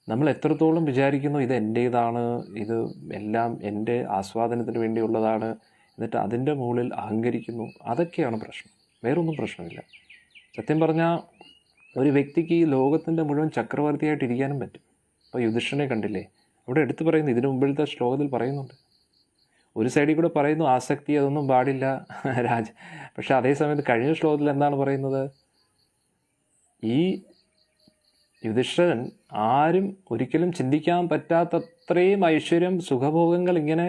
നമ്മൾ എത്രത്തോളം വിചാരിക്കുന്നു ഇത് എൻ്റേതാണ്, ഇത് എല്ലാം എൻ്റെ ആസ്വാദനത്തിന് വേണ്ടിയുള്ളതാണ്, എന്നിട്ട് അതിൻ്റെ മുകളിൽ അഹങ്കരിക്കുന്നു. അതൊക്കെയാണ് പ്രശ്നം, വേറൊന്നും പ്രശ്നമില്ല. സത്യം പറഞ്ഞാൽ ഒരു വ്യക്തിക്ക് ഈ ലോകത്തിൻ്റെ മുഴുവൻ ചക്രവർത്തിയായിട്ട് ഇരിക്കാനും പറ്റും. ഇപ്പോൾ യുധിഷ്ഠിരനെ കണ്ടില്ലേ, അവിടെ എടുത്തു പറയുന്നു, ഇതിനു മുമ്പിലത്തെ ശ്ലോകത്തിൽ പറയുന്നുണ്ട്. ഒരു സൈഡിൽ കൂടെ പറയുന്നു ആസക്തി, അതൊന്നും പാടില്ല പക്ഷെ അതേ സമയത്ത് കഴിഞ്ഞ ശ്ലോകത്തിൽ എന്താണ് പറയുന്നത്? ഈ യുധിഷ്ഠിരൻ ആരും ഒരിക്കലും ചിന്തിക്കാൻ പറ്റാത്തത്രയും ഐശ്വര്യം, സുഖഭോഗങ്ങൾ ഇങ്ങനെ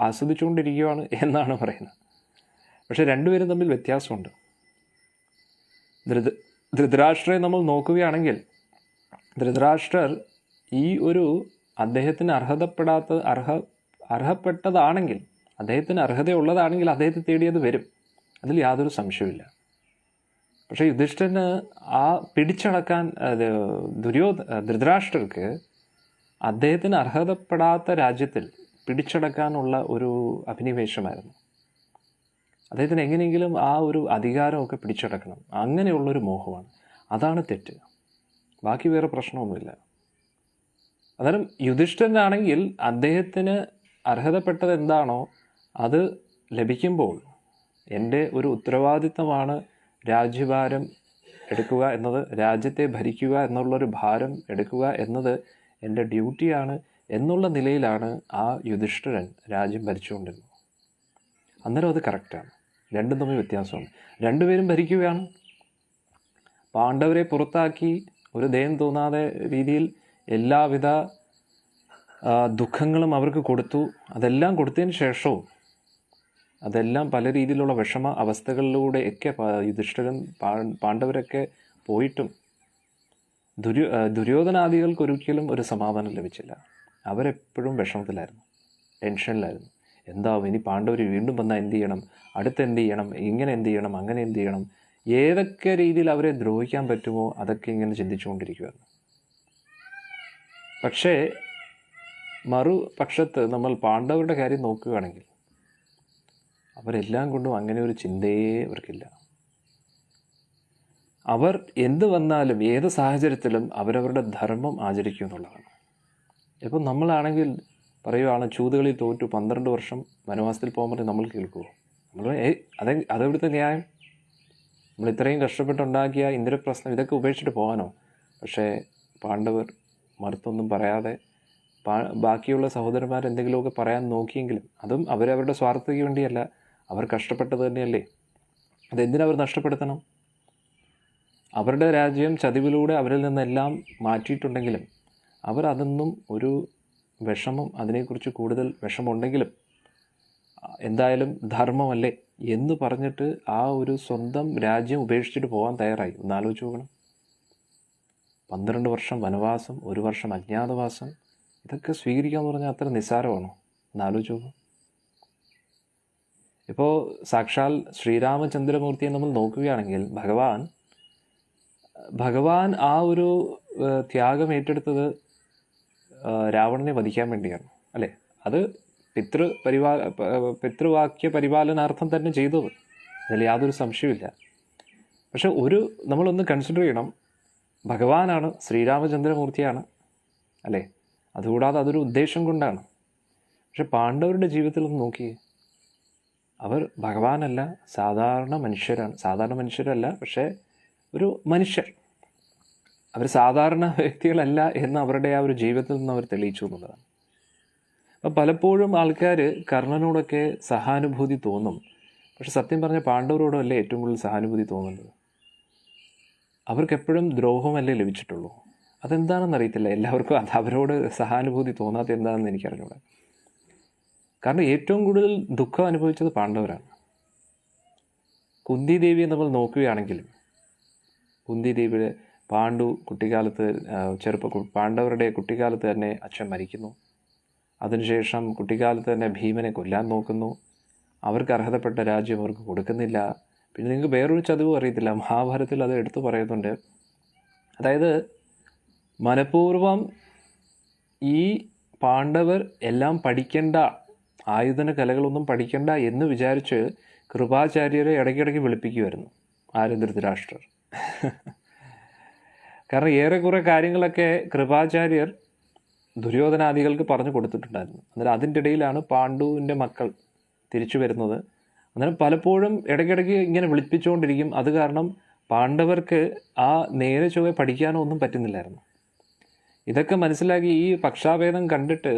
ആസ്വദിച്ചുകൊണ്ടിരിക്കുകയാണ് എന്നാണ് പറയുന്നത്. പക്ഷെ രണ്ടുപേരും തമ്മിൽ വ്യത്യാസമുണ്ട്. ധൃതരാഷ്ട്രയെ നമ്മൾ നോക്കുകയാണെങ്കിൽ, ധൃതരാഷ്ട്രർ ഈ ഒരു അദ്ദേഹത്തിന് അർഹപ്പെട്ടതാണെങ്കിൽ, അദ്ദേഹത്തിന് അർഹതയുള്ളതാണെങ്കിൽ അദ്ദേഹത്തെ തേടിയത് വരും, അതിൽ യാതൊരു സംശയമില്ല. പക്ഷേ യുധിഷ്ഠിരന് ആ പിടിച്ചടക്കാൻ ധൃതരാഷ്ട്രർക്ക് അദ്ദേഹത്തിന് അർഹതപ്പെടാത്ത രാജ്യത്തിൽ പിടിച്ചടക്കാനുള്ള ഒരു അഭിനിവേശമായിരുന്നു. അദ്ദേഹത്തിന് എങ്ങനെയെങ്കിലും ആ ഒരു അധികാരമൊക്കെ പിടിച്ചടക്കണം, അങ്ങനെയുള്ളൊരു മോഹമാണ്. അതാണ് തെറ്റ്, ബാക്കി വേറെ പ്രശ്നമൊന്നുമില്ല. അന്നേരം യുധിഷ്ഠിരനാണെങ്കിൽ അദ്ദേഹത്തിന് അർഹതപ്പെട്ടത് എന്താണോ അത് ലഭിക്കുമ്പോൾ എൻ്റെ ഒരു ഉത്തരവാദിത്തമാണ് രാജ്യഭാരം എടുക്കുക എന്നത്, രാജ്യത്തെ ഭരിക്കുക എന്നുള്ളൊരു ഭാരം എടുക്കുക എന്നത് എൻ്റെ ഡ്യൂട്ടിയാണ് എന്നുള്ള നിലയിലാണ് ആ യുധിഷ്ഠിരൻ രാജ്യം ഭരിച്ചുകൊണ്ടിരുന്നത്. അന്നേരം അത് കറക്റ്റാണ്. രണ്ടും തമ്മിൽ വ്യത്യാസമാണ്. രണ്ടുപേരും ഭരിക്കുകയാണ്. പാണ്ഡവരെ പുറത്താക്കി ഒരു ദയം തോന്നാതെ രീതിയിൽ എല്ലാവിധ ദുഃഖങ്ങളും അവർക്ക് കൊടുത്തു. അതെല്ലാം കൊടുത്തതിന് ശേഷവും അതെല്ലാം പല രീതിയിലുള്ള വിഷമ അവസ്ഥകളിലൂടെയൊക്കെ യുധിഷ്ഠിരൻ പാണ്ഡവരൊക്കെ പോയിട്ടും ദുര്യോധനാദികൾക്കൊരിക്കലും ഒരു സമാധാനം ലഭിച്ചില്ല. അവരെപ്പോഴും വിഷമത്തിലായിരുന്നു, ടെൻഷനിലായിരുന്നു. എന്താവും ഇനി പാണ്ഡവർ വീണ്ടും വന്നാൽ എന്ത് ചെയ്യണം, അടുത്ത് എന്ത് ചെയ്യണം, ഇങ്ങനെ എന്ത് ചെയ്യണം, അങ്ങനെ എന്ത് ചെയ്യണം, ഏതൊക്കെ രീതിയിൽ അവരെ ദ്രോഹിക്കാൻ പറ്റുമോ അതൊക്കെ ഇങ്ങനെ ചിന്തിച്ചുകൊണ്ടിരിക്കുകയായിരുന്നു. പക്ഷേ മറുപക്ഷത്ത് നമ്മൾ പാണ്ഡവരുടെ കാര്യം നോക്കുകയാണെങ്കിൽ അവരെല്ലാം കൊണ്ടും അങ്ങനെ ഒരു ചിന്തയേ അവർക്കില്ല. അവർ എന്ത് വന്നാലും ഏത് സാഹചര്യത്തിലും അവരവരുടെ ധർമ്മം ആചരിക്കും എന്നുള്ളതാണ്. ഇപ്പം നമ്മളാണെങ്കിൽ പറയുകയാണ് ചൂതുകളിൽ തോറ്റു 12 വർഷം വനവാസത്തിൽ പോകാൻ പറഞ്ഞ് നമ്മൾ കേൾക്കുമോ? നമ്മൾ അതെവിടുത്തെ ന്യായം? നമ്മൾ ഇത്രയും കഷ്ടപ്പെട്ടുണ്ടാക്കിയ ഇന്ദ്രപ്രസ്ഥം ഇതൊക്കെ ഉപേക്ഷിച്ചിട്ട് പോകാനോ? പക്ഷേ പാണ്ഡവർ മറുത്തൊന്നും പറയാതെ ബാക്കിയുള്ള സഹോദരന്മാർ എന്തെങ്കിലുമൊക്കെ പറയാൻ നോക്കിയെങ്കിലും അതും അവരവരുടെ സ്വാർത്ഥതയ്ക്ക് വേണ്ടിയല്ല, അവർ കഷ്ടപ്പെട്ടത് തന്നെയല്ലേ. അതെന്തിനവർ നഷ്ടപ്പെടുത്തണം? അവരുടെ രാജ്യം ചതിവിലൂടെ അവരിൽ നിന്നെല്ലാം മാറ്റിയിട്ടുണ്ടെങ്കിലും അവർ അതൊന്നും ഒരു വിഷമം, അതിനെക്കുറിച്ച് കൂടുതൽ വിഷമമുണ്ടെങ്കിലും എന്തായാലും ധർമ്മമല്ലേ എന്ന് പറഞ്ഞിട്ട് ആ ഒരു സ്വന്തം രാജ്യം ഉപേക്ഷിച്ചിട്ട് പോകാൻ തയ്യാറായി. ഒന്ന് ആലോചിച്ച് നോക്കണം. 12 വർഷം വനവാസം, 1 വർഷം അജ്ഞാതവാസം, ഇതൊക്കെ സ്വീകരിക്കാമെന്ന് പറഞ്ഞാൽ അത്ര നിസ്സാരമാണോ? ഒന്ന് ആലോചിച്ച് നോക്കും. ഇപ്പോൾ സാക്ഷാൽ ശ്രീരാമചന്ദ്രമൂർത്തിയെ നമ്മൾ നോക്കുകയാണെങ്കിൽ ഭഗവാൻ ആ ഒരു ത്യാഗം ഏറ്റെടുത്തത് രാവണനെ വധിക്കാൻ വേണ്ടിയാണ്, അല്ലേ? അത് പിതൃവാക്യ പരിപാലനാർത്ഥം തന്നെ ചെയ്തത്, അതിൽ യാതൊരു സംശയമില്ല. പക്ഷെ നമ്മളൊന്ന് കൺസിഡർ ചെയ്യണം, ഭഗവാനാണ്, ശ്രീരാമചന്ദ്രമൂർത്തിയാണ്, അല്ലേ? അതുകൂടാതെ അതൊരു ഉദ്ദേശം കൊണ്ടാണ്. പക്ഷെ പാണ്ഡവരുടെ ജീവിതത്തിൽ ഒന്ന് നോക്കിയേ, അവർ ഭഗവാനല്ല, സാധാരണ മനുഷ്യരാണ്. സാധാരണ മനുഷ്യരല്ല, പക്ഷേ ഒരു മനുഷ്യർ. അവർ സാധാരണ വ്യക്തികളല്ല എന്ന് അവരുടെ ആ ഒരു ജീവിതത്തിൽ നിന്ന് അവർ തെളിയിച്ചു എന്നുള്ളതാണ്. അപ്പം പലപ്പോഴും ആൾക്കാർ കർണനോടൊക്കെ സഹാനുഭൂതി തോന്നും, പക്ഷെ സത്യം പറഞ്ഞ പാണ്ഡവരോടല്ലേ ഏറ്റവും കൂടുതൽ സഹാനുഭൂതി തോന്നുന്നത്. അവർക്കെപ്പോഴും ദ്രോഹമല്ലേ ലഭിച്ചിട്ടുള്ളൂ. അതെന്താണെന്ന് അറിയത്തില്ല എല്ലാവർക്കും. അത് അവരോട് സഹാനുഭൂതി തോന്നാത്ത എന്താണെന്ന് എനിക്കറിഞ്ഞൂടാ. കാരണം ഏറ്റവും കൂടുതൽ ദുഃഖം അനുഭവിച്ചത് പാണ്ഡവരാണ്. കുന്തി ദേവിയെ നമ്മൾ നോക്കുകയാണെങ്കിലും കുന്തി ദേവിയുടെ കുട്ടിക്കാലത്ത് പാണ്ഡവരുടെ കുട്ടിക്കാലത്ത് തന്നെ അച്ഛൻ മരിക്കുന്നു. അതിനുശേഷം കുട്ടിക്കാലത്ത് തന്നെ ഭീമനെ കൊല്ലാൻ നോക്കുന്നു. അവർക്ക് അർഹതപ്പെട്ട രാജ്യം അവർക്ക് കൊടുക്കുന്നില്ല. പിന്നെ നിങ്ങൾക്ക് വേറൊരു ചതിവും അറിയത്തില്ല, മഹാഭാരതത്തിൽ അത് എടുത്തു പറയുന്നുണ്ട്. അതായത് മനഃപൂർവം ഈ പാണ്ഡവർ എല്ലാം പഠിക്കേണ്ട, ആയുധന കലകളൊന്നും പഠിക്കേണ്ട എന്ന് വിചാരിച്ച് കൃപാചാര്യരെ ഇടയ്ക്കിടയ്ക്ക് വിളിപ്പിക്കുമായിരുന്നു ധൃതരാഷ്ട്രർ. കാരണം ഏറെക്കുറെ കാര്യങ്ങളൊക്കെ കൃപാചാര്യർ ദുര്യോധനാദികൾക്ക് പറഞ്ഞു കൊടുത്തിട്ടുണ്ടായിരുന്നു. അന്നേരം അതിൻ്റെ ഇടയിലാണ് പാണ്ഡുവിൻ്റെ മക്കൾ തിരിച്ചു വരുന്നത്. അന്നേരം പലപ്പോഴും ഇടയ്ക്കിടയ്ക്ക് ഇങ്ങനെ വിളിപ്പിച്ചുകൊണ്ടിരിക്കും. അത് കാരണം പാണ്ഡവർക്ക് ആ നേരെ ചൊവ്വെ പഠിക്കാനോ ഒന്നും പറ്റുന്നില്ലായിരുന്നു. ഇതൊക്കെ മനസ്സിലാക്കി ഈ പക്ഷാഭേദം കണ്ടിട്ട്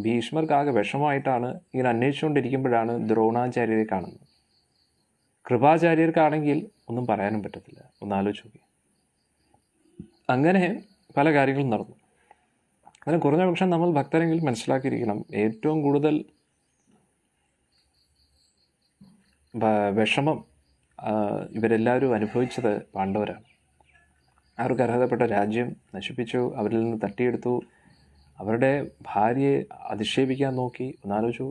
ഭീഷ്മർക്കാകെ വിഷമമായിട്ടാണ് ഇങ്ങനെ അന്വേഷിച്ചുകൊണ്ടിരിക്കുമ്പോഴാണ് ദ്രോണാചാര്യരെ കാണുന്നത്. കൃപാചാര്യർക്കാണെങ്കിൽ ഒന്നും പറയാനും പറ്റത്തില്ല. ഒന്ന് ആലോചിച്ച് നോക്കി. അങ്ങനെ പല കാര്യങ്ങളും നടന്നു. അങ്ങനെ കുറഞ്ഞ പക്ഷം നമ്മൾ ഭക്തരെങ്കിലും മനസ്സിലാക്കിയിരിക്കണം, ഏറ്റവും കൂടുതൽ വിഷമം ഇവരെല്ലാവരും അനുഭവിച്ചത് പാണ്ഡവരാണ്. അവർക്ക് അർഹതപ്പെട്ട രാജ്യം നശിപ്പിച്ചു, അവരിൽ നിന്ന് തട്ടിയെടുത്തു, അവരുടെ ഭാര്യയെ അധിക്ഷേപിക്കാൻ നോക്കി. ഒന്നാലോചിച്ചു.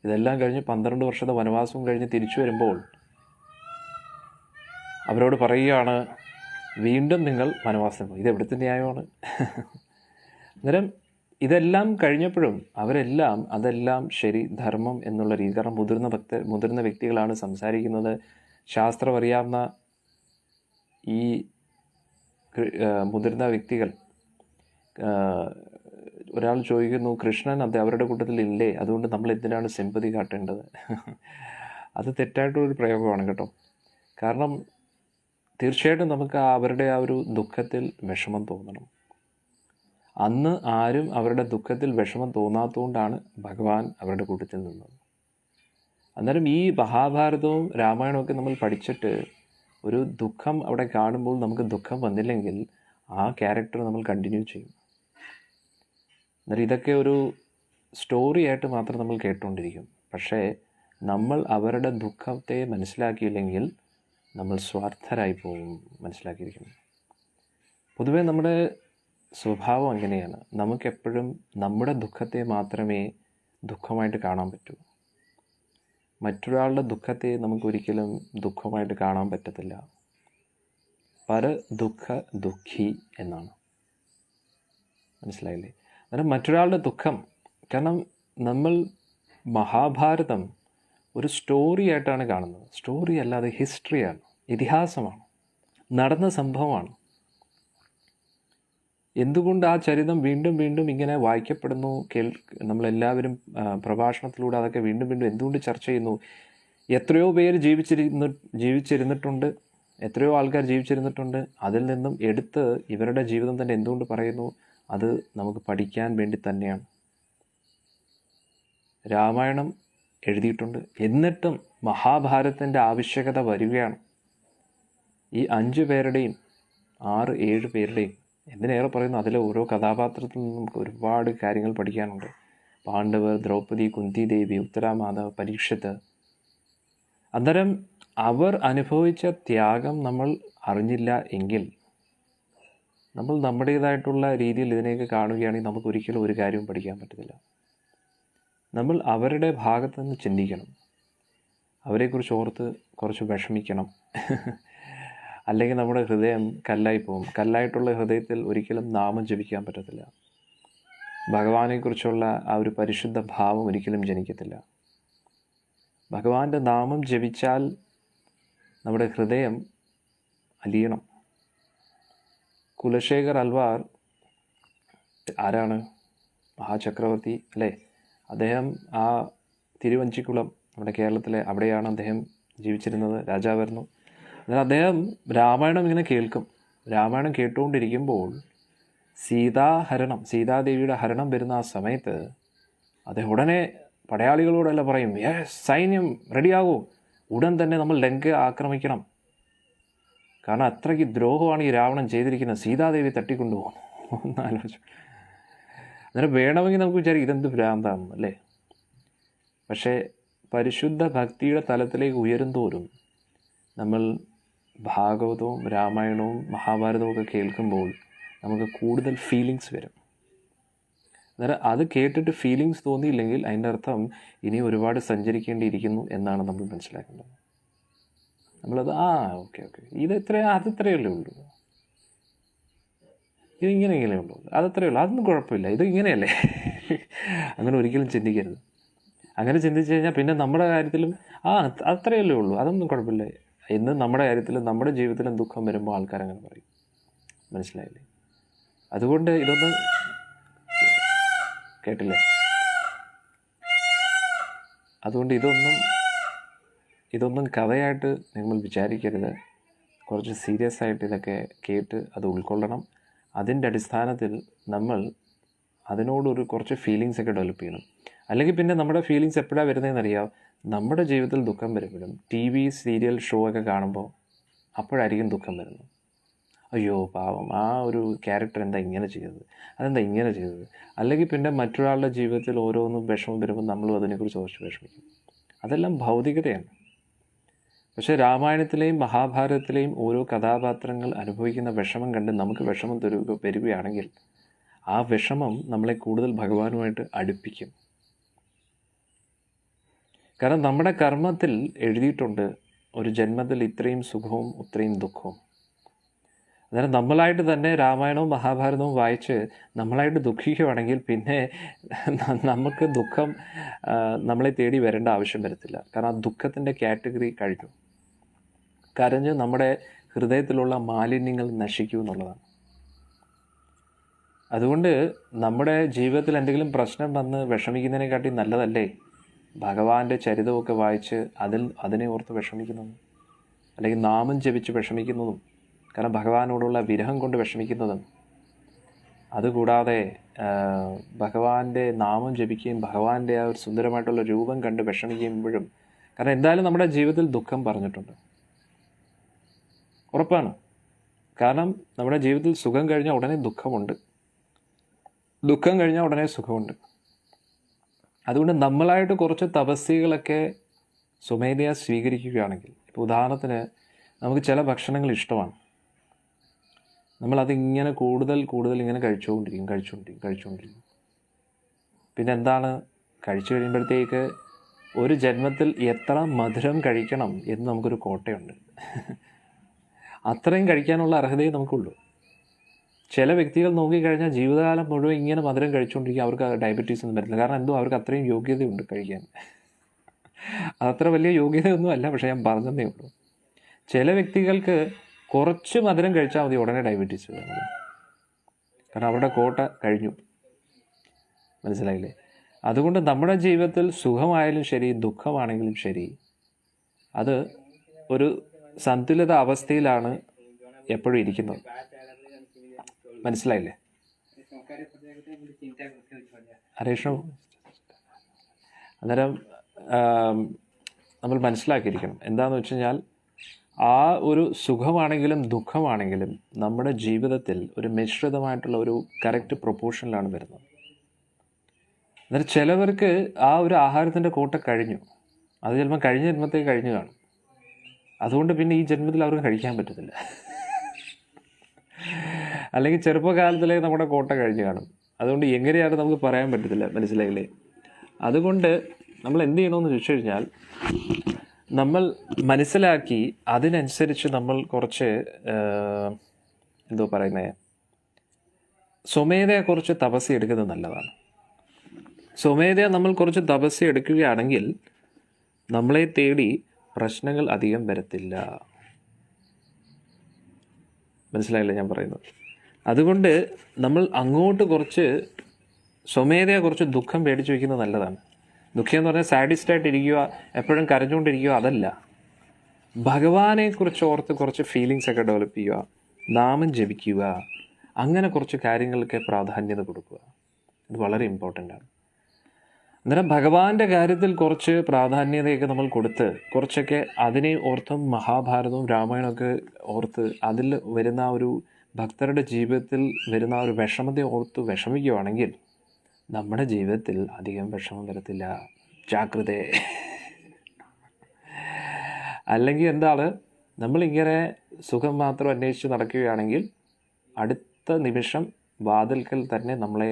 ഇതെല്ലാം കഴിഞ്ഞ് 12 വർഷത്തെ വനവാസവും കഴിഞ്ഞ് തിരിച്ചു വരുമ്പോൾ അവരോട് പറയുകയാണ്, വീണ്ടും നിങ്ങൾ വനവാസം പോയി. ഇതെവിടുത്തെ ന്യായമാണ്? അന്നേരം ഇതെല്ലാം കഴിഞ്ഞപ്പോഴും അതെല്ലാം ശരി, ധർമ്മം എന്നുള്ള രീതി. കാരണം മുതിർന്ന വ്യക്തികളാണ് സംസാരിക്കുന്നത്. ശാസ്ത്രം അറിയാവുന്ന ഈ മുതിർന്ന വ്യക്തികൾ, ഒരാൾ ചോദിക്കുന്നു, കൃഷ്ണൻ അവരുടെ കൂട്ടത്തിൽ ഇല്ലേ, അതുകൊണ്ട് നമ്മൾ എന്തിനാണ് സിമ്പതി കാട്ടേണ്ടത്? അത് തെറ്റായിട്ടൊരു പ്രയോഗമാണ് കേട്ടോ. കാരണം തീർച്ചയായിട്ടും നമുക്ക് അവരുടെ ആ ഒരു ദുഃഖത്തിൽ വിഷമം തോന്നണം. അന്ന് ആരും അവരുടെ ദുഃഖത്തിൽ വിഷമം തോന്നാത്തതുകൊണ്ടാണ് ഭഗവാൻ അവരുടെ കൂട്ടത്തിൽ നിന്നത്. അന്നേരം ഈ മഹാഭാരതവും രാമായണവും ഒക്കെ നമ്മൾ പഠിച്ചിട്ട് ഒരു ദുഃഖം അവിടെ കാണുമ്പോൾ നമുക്ക് ദുഃഖം വന്നില്ലെങ്കിൽ ആ ക്യാരക്ടർ നമ്മൾ കണ്ടിന്യൂ ചെയ്യും. അന്നേരം ഇതൊക്കെ ഒരു സ്റ്റോറി ആയിട്ട് മാത്രം നമ്മൾ കേട്ടുകൊണ്ടിരിക്കും. പക്ഷേ നമ്മൾ അവരുടെ ദുഃഖത്തെ മനസ്സിലാക്കിയില്ലെങ്കിൽ നമ്മൾ സ്വാർത്ഥരായി പോകും. മനസ്സിലാക്കിയിരിക്കുന്നു. പൊതുവേ നമ്മുടെ സ്വഭാവം അങ്ങനെയാണ്. നമുക്കെപ്പോഴും നമ്മുടെ ദുഃഖത്തെ മാത്രമേ ദുഃഖമായിട്ട് കാണാൻ പറ്റൂ. മറ്റൊരാളുടെ ദുഃഖത്തെ നമുക്കൊരിക്കലും ദുഃഖമായിട്ട് കാണാൻ പറ്റത്തില്ല. പര ദുഃഖ ദുഃഖി എന്നാണ്. മനസ്സിലായില്ലേ? അന്നേരം മറ്റൊരാളുടെ ദുഃഖം, കാരണം നമ്മൾ മഹാഭാരതം ഒരു സ്റ്റോറി ആയിട്ടാണ് കാണുന്നത്. സ്റ്റോറി അല്ലാതെ ഹിസ്റ്ററിയാണ്, ഇതിഹാസമാണ്, നടന്ന സംഭവമാണ്. എന്തുകൊണ്ട് ആ ചരിതം വീണ്ടും വീണ്ടും ഇങ്ങനെ വായിക്കപ്പെടുന്നു? നമ്മളെല്ലാവരും പ്രഭാഷണത്തിലൂടെ അതൊക്കെ വീണ്ടും വീണ്ടും എന്തുകൊണ്ട് ചർച്ച ചെയ്യുന്നു? എത്രയോ പേര് ജീവിച്ചിരുന്നിട്ടുണ്ട്, എത്രയോ ആൾക്കാർ ജീവിച്ചിരുന്നിട്ടുണ്ട്. അതിൽ നിന്നും എടുത്ത് ഇവരുടെ ജീവിതം തന്നെ എന്തുകൊണ്ട് പറയുന്നു? അത് നമുക്ക് പഠിക്കാൻ വേണ്ടി തന്നെയാണ്. രാമായണം എഴുതിയിട്ടുണ്ട്, എന്നിട്ടും മഹാഭാരതത്തിൻ്റെ ആവശ്യകത വരികയാണ്. ഈ 5 പേരുടെയും 6, 7 പേരുടെയും, എന്തിനേറെ പറയുന്നു, അതിലെ ഓരോ കഥാപാത്രത്തിൽ നിന്നും നമുക്ക് ഒരുപാട് കാര്യങ്ങൾ പഠിക്കാനുണ്ട്. പാണ്ഡവർ, ദ്രൗപദി, കുന്തി ദേവി, ഉത്തരാമാതാവ്, പരീക്ഷിത്ത്. അന്നേരം അവർ അനുഭവിച്ച ത്യാഗം നമ്മൾ അറിഞ്ഞില്ല എങ്കിൽ, നമ്മൾ നമ്മുടേതായിട്ടുള്ള രീതിയിൽ ഇതിനെയൊക്കെ കാണുകയാണെങ്കിൽ നമുക്കൊരിക്കലും ഒരു കാര്യവും പഠിക്കാൻ പറ്റത്തില്ല. നമ്മൾ അവരുടെ ഭാഗത്ത് നിന്ന് ചിന്തിക്കണം, അവരെക്കുറിച്ച് ഓർത്ത് കുറച്ച് വിഷമിക്കണം. അല്ലെങ്കിൽ നമ്മുടെ ഹൃദയം കല്ലായി പോകും. കല്ലായിട്ടുള്ള ഹൃദയത്തിൽ ഒരിക്കലും നാമം ജപിക്കാൻ പറ്റത്തില്ല. ഭഗവാനെക്കുറിച്ചുള്ള ആ ഒരു പരിശുദ്ധ ഭാവം ഒരിക്കലും ജനിക്കത്തില്ല. ഭഗവാന്റെ നാമം ജപിച്ചാൽ നമ്മുടെ ഹൃദയം അലിയണം. കുലശേഖർ അൽവാർ ആരാണ്? മഹാചക്രവർത്തി അല്ലേ? അദ്ദേഹം ആ തിരുവഞ്ചിക്കുളം, നമ്മുടെ കേരളത്തിലെ അവിടെയാണ് അദ്ദേഹം ജീവിച്ചിരുന്നത്, രാജാവായിരുന്നു. എന്നാൽ അദ്ദേഹം രാമായണം ഇങ്ങനെ കേൾക്കും. രാമായണം കേട്ടുകൊണ്ടിരിക്കുമ്പോൾ സീതാദേവിയുടെ ഹരണം വരുന്ന ആ സമയത്ത് അദ്ദേഹം ഉടനെ പടയാളികളോടെല്ലാം പറയും, സൈന്യം റെഡിയാകൂ, ഉടൻ തന്നെ നമ്മൾ ലങ്ക ആക്രമിക്കണം. കാരണം അത്രയ്ക്ക് ദ്രോഹമാണ് ഈ രാവണൻ ചെയ്തിരിക്കുന്നത്, സീതാദേവി തട്ടിക്കൊണ്ടുപോകുന്നു. ഒന്ന് ആലോചിച്ചു. അന്നേരം വേണമെങ്കിൽ നമുക്ക് വിചാരിക്കും ഇതെന്ത് ഭ്രാന്താണ് അല്ലേ? പക്ഷേ പരിശുദ്ധ ഭക്തിയുടെ തലത്തിലേക്ക് ഉയരുന്തോറും നമ്മൾ ഭാഗവതവും രാമായണവും മഹാഭാരതവും ഒക്കെ കേൾക്കുമ്പോൾ നമുക്ക് കൂടുതൽ ഫീലിങ്സ് വരും. അന്നേരം അത് കേട്ടിട്ട് ഫീലിങ്സ് തോന്നിയില്ലെങ്കിൽ അതിൻ്റെ അർത്ഥം ഇനി ഒരുപാട് സഞ്ചരിക്കേണ്ടിയിരിക്കുന്നു എന്നാണ് നമ്മൾ മനസ്സിലാക്കേണ്ടത്. നമ്മളത് ഓക്കെ അതത്രയല്ലേ ഉള്ളൂ, ഇതിങ്ങനെയല്ലേ ഉള്ളൂ, അതത്രയേ ഉള്ളൂ, അതൊന്നും കുഴപ്പമില്ല, ഇത് ഇങ്ങനെയല്ലേ. അങ്ങനെ ഒരിക്കലും ചിന്തിക്കരുത്. അങ്ങനെ ചിന്തിച്ച് കഴിഞ്ഞാൽ പിന്നെ നമ്മുടെ കാര്യത്തിലും അത്രയല്ലേ ഉള്ളൂ, അതൊന്നും കുഴപ്പമില്ല എന്ന് നമ്മുടെ കാര്യത്തിലും നമ്മുടെ ജീവിതത്തിലും ദുഃഖം വരുമ്പോൾ ആൾക്കാരങ്ങനെ പറയും. മനസ്സിലായില്ലേ? അതുകൊണ്ട് ഇതൊന്നും കേട്ടില്ലേ? അതുകൊണ്ട് ഇതൊന്നും കഥയായിട്ട് നിങ്ങൾ വിചാരിക്കരുത്. കുറച്ച് സീരിയസ് ആയിട്ട് ഇതൊക്കെ കേട്ട് അത് ഉൾക്കൊള്ളണം. അതിൻ്റെ അടിസ്ഥാനത്തിൽ നമ്മൾ അതിനോടൊരു കുറച്ച് ഫീലിങ്സൊക്കെ ഡെവലപ്പ് ചെയ്യണം. അല്ലെങ്കിൽ പിന്നെ നമ്മുടെ ഫീലിങ്സ് എപ്പോഴാണ് വരുന്നതെന്നറിയാം, നമ്മുടെ ജീവിതത്തിൽ ദുഃഖം വരുമ്പോഴും ടി വി സീരിയൽ ഷോ ഒക്കെ കാണുമ്പോൾ അപ്പോഴായിരിക്കും ദുഃഖം വരുന്നത്. അയ്യോ പാവം, ആ ഒരു ക്യാരക്ടർ എന്താ ഇങ്ങനെ ചെയ്തത്, അതെന്താ ഇങ്ങനെ ചെയ്തത്. അല്ലെങ്കിൽ പിന്നെ മറ്റൊരാളുടെ ജീവിതത്തിൽ ഓരോന്നും വിഷമം വരുമ്പോൾ നമ്മളും അതിനെക്കുറിച്ച് കുറച്ച് വിഷമിക്കും. അതെല്ലാം ഭൗതികതയാണ്. പക്ഷേ രാമായണത്തിലെയും മഹാഭാരതത്തിലെയും ഓരോ കഥാപാത്രങ്ങൾ അനുഭവിക്കുന്ന വിഷമം കണ്ട് നമുക്ക് വിഷമം വരികയാണെങ്കിൽ ആ വിഷമം നമ്മളെ കൂടുതൽ ഭഗവാനുമായിട്ട് അടുപ്പിക്കും. കാരണം നമ്മുടെ കർമ്മത്തിൽ എഴുതിയിട്ടുണ്ട്, ഒരു ജന്മത്തിൽ ഇത്രയും സുഖവും ഇത്രയും ദുഃഖവും. അന്നേരം നമ്മളായിട്ട് തന്നെ രാമായണവും മഹാഭാരതവും വായിച്ച് നമ്മളായിട്ട് ദുഃഖിക്കുകയാണെങ്കിൽ പിന്നെ നമുക്ക് ദുഃഖം നമ്മളെ തേടി വരേണ്ട ആവശ്യം വരത്തില്ല. കാരണം ആ ദുഃഖത്തിൻ്റെ കാറ്റഗറി കഴിഞ്ഞു. കരഞ്ഞ് നമ്മുടെ ഹൃദയത്തിലുള്ള മാലിന്യങ്ങൾ നശിക്കൂ എന്നുള്ളതാണ്. അതുകൊണ്ട് നമ്മുടെ ജീവിതത്തിൽ എന്തെങ്കിലും പ്രശ്നം വന്ന് വിഷമിക്കുന്നതിനെക്കാട്ടി നല്ലതല്ലേ ഭഗവാന്റെ ചരിതമൊക്കെ വായിച്ച് അതിനെ ഓർത്ത് വിഷമിക്കുന്നതും, അല്ലെങ്കിൽ നാമം ജപിച്ച് വിഷമിക്കുന്നതും, കാരണം ഭഗവാനോടുള്ള വിരഹം കൊണ്ട് വിഷമിക്കുന്നതും. അതുകൂടാതെ ഭഗവാന്റെ നാമം ജപിക്കുകയും ഭഗവാന്റെ ആ ഒരു സുന്ദരമായിട്ടുള്ള രൂപം കണ്ട് വിഷമിക്കുമ്പോഴും, കാരണം എന്തായാലും നമ്മുടെ ജീവിതത്തിൽ ദുഃഖം പറഞ്ഞിട്ടുണ്ട്, ഉറപ്പാണ്. കാരണം നമ്മുടെ ജീവിതത്തിൽ സുഖം കഴിഞ്ഞാൽ ഉടനെ ദുഃഖമുണ്ട്, ദുഃഖം കഴിഞ്ഞാൽ ഉടനെ സുഖമുണ്ട്. അതുകൊണ്ട് നമ്മളായിട്ട് കുറച്ച് തപസ്യകളൊക്കെ സ്വമേധയാ സ്വീകരിക്കുകയാണെങ്കിൽ, ഇപ്പോൾ ഉദാഹരണത്തിന് നമുക്ക് ചില ഭക്ഷണങ്ങൾ ഇഷ്ടമാണ്, നമ്മളതിങ്ങനെ കൂടുതൽ ഇങ്ങനെ കഴിച്ചുകൊണ്ടിരിക്കും. പിന്നെ എന്താണ്, കഴിച്ചു കഴിയുമ്പോഴത്തേക്ക് ഒരു ജന്മത്തിൽ എത്ര മധുരം കഴിക്കണം എന്ന് നമുക്കൊരു കോട്ടയുണ്ട്. അത്രയും കഴിക്കാനുള്ള അർഹതയെ നമുക്കുള്ളൂ. ചില വ്യക്തികൾ നോക്കിക്കഴിഞ്ഞാൽ ജീവിതകാലം മുഴുവൻ ഇങ്ങനെ മധുരം കഴിച്ചുകൊണ്ടിരിക്കും, അവർക്ക് ഡയബറ്റീസ് ഒന്നും വരില്ല. കാരണം എന്തോ അവർക്ക് അത്രയും യോഗ്യതയുണ്ട് കഴിക്കാൻ. അതത്ര വലിയ യോഗ്യതയൊന്നും അല്ല, പക്ഷേ ഞാൻ പറഞ്ഞതേ ഉള്ളൂ. ചില വ്യക്തികൾക്ക് കുറച്ച് മധുരം കഴിച്ചാൽ മതി, ഉടനെ ഡയബറ്റീസ് വരും. കാരണം അവരുടെ കോട്ട കഴിഞ്ഞു. മനസ്സിലായില്ലേ? അതുകൊണ്ട് നമ്മുടെ ജീവിതത്തിൽ സുഖമായാലും ശരി ദുഃഖമാണെങ്കിലും ശരി, അത് ഒരു സന്തുലിത അവസ്ഥയിലാണ് എപ്പോഴും ഇരിക്കുന്നത്. മനസ്സിലായില്ലേ? ഹരേഷു, അന്നേരം നമ്മൾ മനസ്സിലാക്കിയിരിക്കണം എന്താണെന്ന് വെച്ച് കഴിഞ്ഞാൽ, ആ ഒരു സുഖമാണെങ്കിലും ദുഃഖമാണെങ്കിലും നമ്മുടെ ജീവിതത്തിൽ ഒരു മിശ്രിതമായിട്ടുള്ള ഒരു കറക്റ്റ് പ്രൊപ്പോർഷനിലാണ് വരുന്നത്. അന്നേരം ചിലവർക്ക് ആ ഒരു ആഹാരത്തിൻ്റെ കോട്ട കഴിഞ്ഞു, അത് ചിലപ്പോൾ കഴിഞ്ഞ ജന്മത്തേക്ക് കഴിഞ്ഞു കാണും. അതുകൊണ്ട് പിന്നെ ഈ ജന്മത്തിൽ അവർക്ക് കഴിക്കാൻ പറ്റത്തില്ല. അല്ലെങ്കിൽ ചെറുപ്പകാലത്തിലേക്ക് നമ്മുടെ കോട്ട കഴിഞ്ഞു കാണും. അതുകൊണ്ട് എങ്ങനെയാണ് നമുക്ക് പറയാൻ പറ്റത്തില്ല. മനസ്സിലായില്ലേ? അതുകൊണ്ട് നമ്മൾ എന്ത് ചെയ്യണമെന്ന് ചോദിച്ചു കഴിഞ്ഞാൽ, നമ്മൾ മനസ്സിലാക്കി അതിനനുസരിച്ച് നമ്മൾ കുറച്ച് സ്വമേധയെ കുറച്ച് തപസ്യ എടുക്കുന്നത് നല്ലതാണ്. സ്വമേധയെ നമ്മൾ കുറച്ച് തപസ്യ എടുക്കുകയാണെങ്കിൽ നമ്മളെ തേടി പ്രശ്നങ്ങൾ അധികം വരത്തില്ല. മനസ്സിലായില്ലേ ഞാൻ പറയുന്നത്? അതുകൊണ്ട് നമ്മൾ അങ്ങോട്ട് കുറച്ച് സ്വമേധയെ കുറച്ച് ദുഃഖം പേടിച്ചു വയ്ക്കുന്നത് നല്ലതാണ്. ദുഃഖം എന്ന് പറഞ്ഞാൽ സാഡിസ്റ്റായിട്ട് ഇരിക്കുക, എപ്പോഴും കരഞ്ഞുകൊണ്ടിരിക്കുക, അതല്ല. ഭഗവാനെക്കുറിച്ച് ഓർത്ത് കുറച്ച് ഫീലിങ്സൊക്കെ ഡെവലപ്പ് ചെയ്യുക, നാമം ജപിക്കുക, അങ്ങനെ കുറച്ച് കാര്യങ്ങൾക്ക് പ്രാധാന്യത കൊടുക്കുക. ഇത് വളരെ ഇമ്പോർട്ടൻ്റ് ആണ്. അന്നേരം ഭഗവാന്റെ കാര്യത്തിൽ കുറച്ച് പ്രാധാന്യതയൊക്കെ നമ്മൾ കൊടുത്ത് കുറച്ചൊക്കെ അതിനെ ഓർത്തും മഹാഭാരതവും രാമായണമൊക്കെ ഓർത്ത് അതിൽ വരുന്ന ഒരു ഭക്തരുടെ ജീവിതത്തിൽ വരുന്ന ഒരു വിഷമത്തെ ഓർത്ത് വിഷമിക്കുകയാണെങ്കിൽ നമ്മുടെ ജീവിതത്തിൽ അധികം വിഷമം വരത്തില്ല. ജാഗ്രത. അല്ലെങ്കിൽ എന്താണ്, നമ്മളിങ്ങനെ സുഖം മാത്രം അന്വേഷിച്ച് നടക്കുകയാണെങ്കിൽ അടുത്ത നിമിഷം വാതിൽക്കൽ തന്നെ നമ്മുടെ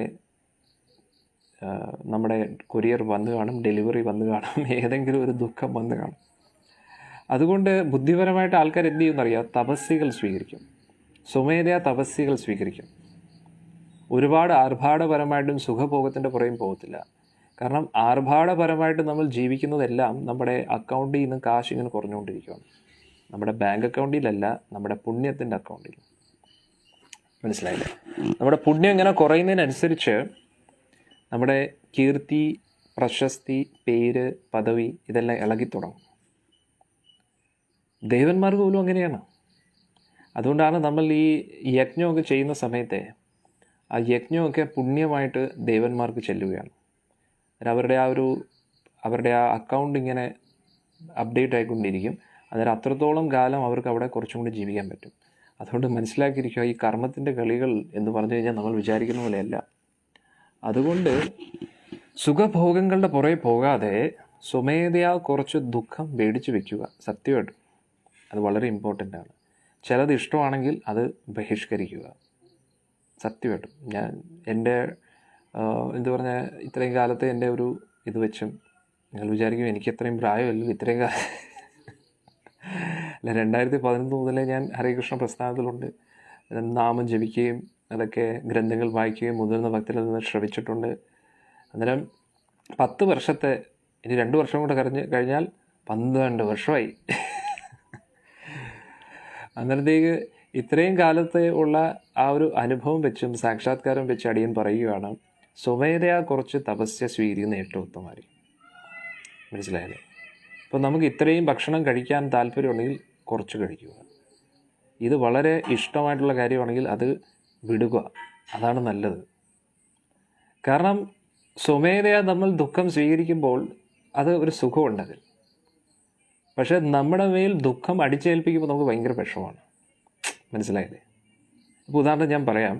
കൊറിയർ വന്നു കാണും, ഡെലിവറി വന്നു കാണും, ഏതെങ്കിലും ഒരു ദുഃഖം വന്നു കാണും. അതുകൊണ്ട് ബുദ്ധിപരമായിട്ട് ആൾക്കാർ എന്ത് ചെയ്യുമെന്നറിയാം, തപസ്യകൾ സ്വീകരിക്കും, സ്വമേധയാ തപസ്യകൾ സ്വീകരിക്കും. ഒരുപാട് ആർഭാടപരമായിട്ടും സുഖഭോഗത്തിൻ്റെ പുറയും പോകത്തില്ല. കാരണം ആർഭാടപരമായിട്ട് നമ്മൾ ജീവിക്കുന്നതെല്ലാം നമ്മുടെ അക്കൗണ്ടിൽ നിന്ന് കാശ് ഇങ്ങനെ കുറഞ്ഞുകൊണ്ടിരിക്കുകയാണ്. നമ്മുടെ ബാങ്ക് അക്കൗണ്ടിലല്ല, നമ്മുടെ പുണ്യത്തിൻ്റെ അക്കൗണ്ടിൽ. മനസ്സിലായില്ലേ? നമ്മുടെ പുണ്യം ഇങ്ങനെ കുറയുന്നതിനനുസരിച്ച് നമ്മുടെ കീർത്തി, പ്രശസ്തി, പേര്, പദവി ഇതെല്ലാം ഇളകിത്തുടങ്ങും. ദേവന്മാർക്ക് പോലും അങ്ങനെയാണ്. അതുകൊണ്ടാണ് നമ്മൾ ഈ യജ്ഞമൊക്കെ ചെയ്യുന്ന സമയത്തെ ആ യജ്ഞമൊക്കെ പുണ്യമായിട്ട് ദേവന്മാർക്ക് ചെല്ലുകയാണ്. അവരുടെ ആ അക്കൗണ്ട് ഇങ്ങനെ അപ്ഡേറ്റ് ആയിക്കൊണ്ടിരിക്കും. അന്നേരം അത്രത്തോളം കാലം അവർക്ക് അവിടെ കുറച്ചും കൂടി ജീവിക്കാൻ പറ്റും. അതുകൊണ്ട് മനസ്സിലാക്കിയിരിക്കുക, ഈ കർമ്മത്തിൻ്റെ കളികൾ എന്ന് പറഞ്ഞു കഴിഞ്ഞാൽ നമ്മൾ വിചാരിക്കുന്ന പോലെയല്ല. അതുകൊണ്ട് സുഖഭോഗങ്ങളുടെ പുറകെ പോകാതെ സ്വമേധയാ കുറച്ച് ദുഃഖം മേടിച്ച് വെക്കുക. സത്യമായിട്ടും അത് വളരെ ഇമ്പോർട്ടൻ്റ് ആണ്. ചിലത് ഇഷ്ടമാണെങ്കിൽ അത് ബഹിഷ്കരിക്കുക. സത്യമായിട്ടും എൻ്റെ എന്തു പറഞ്ഞാൽ ഇത്രയും കാലത്തെ എൻ്റെ ഒരു ഇത് വെച്ചും നിങ്ങൾ വിചാരിക്കും എനിക്ക് എത്രയും പ്രായമല്ലല്ലോ ഇത്രയും കാലം. അല്ല, 2011 മുതലേ ഞാൻ ഹരേകൃഷ്ണ പ്രസ്ഥാനത്തിലുണ്ട്. നാമം ജപിക്കുകയും അതൊക്കെ ഗ്രന്ഥങ്ങൾ വായിക്കുകയും മുതിർന്ന ഭക്തരിൽ നിന്ന് ശ്രവിച്ചിട്ടുണ്ട്. അന്നേരം 10 വർഷത്തെ, ഇനി 2 വർഷം കൂടെ കഴിഞ്ഞാൽ 12 വർഷമായി. അന്നേരത്തേക്ക് ഇത്രയും കാലത്തെ ഉള്ള ആ ഒരു അനുഭവം വെച്ചും സാക്ഷാത്കാരം വെച്ച് അടിയൻ പറയുകയാണ്, സ്വമേധയാ കുറച്ച് തപസ്യ സ്വീകരിക്കുന്ന ഏറ്റവും ഉത്തമമായിരിക്കും. മനസ്സിലായല്ലേ? അപ്പോൾ നമുക്ക് ഇത്രയും ഭക്ഷണം കഴിക്കാൻ താല്പര്യമുണ്ടെങ്കിൽ കുറച്ച് കഴിക്കുക. ഇത് വളരെ ഇഷ്ടമായിട്ടുള്ള കാര്യമാണെങ്കിൽ അത് വിടുക. അതാണ് നല്ലത്. കാരണം സ്വമേധയാ നമ്മൾ ദുഃഖം സ്വീകരിക്കുമ്പോൾ അത് ഒരു സുഖമുണ്ടതിൽ. പക്ഷേ നമ്മുടെ മേൽ ദുഃഖം അടിച്ചേൽപ്പിക്കുമ്പോൾ നമുക്ക് ഭയങ്കര വിഷമമാണ്. മനസ്സിലായില്ലേ? ഇപ്പോൾ ഉദാഹരണം ഞാൻ പറയാം.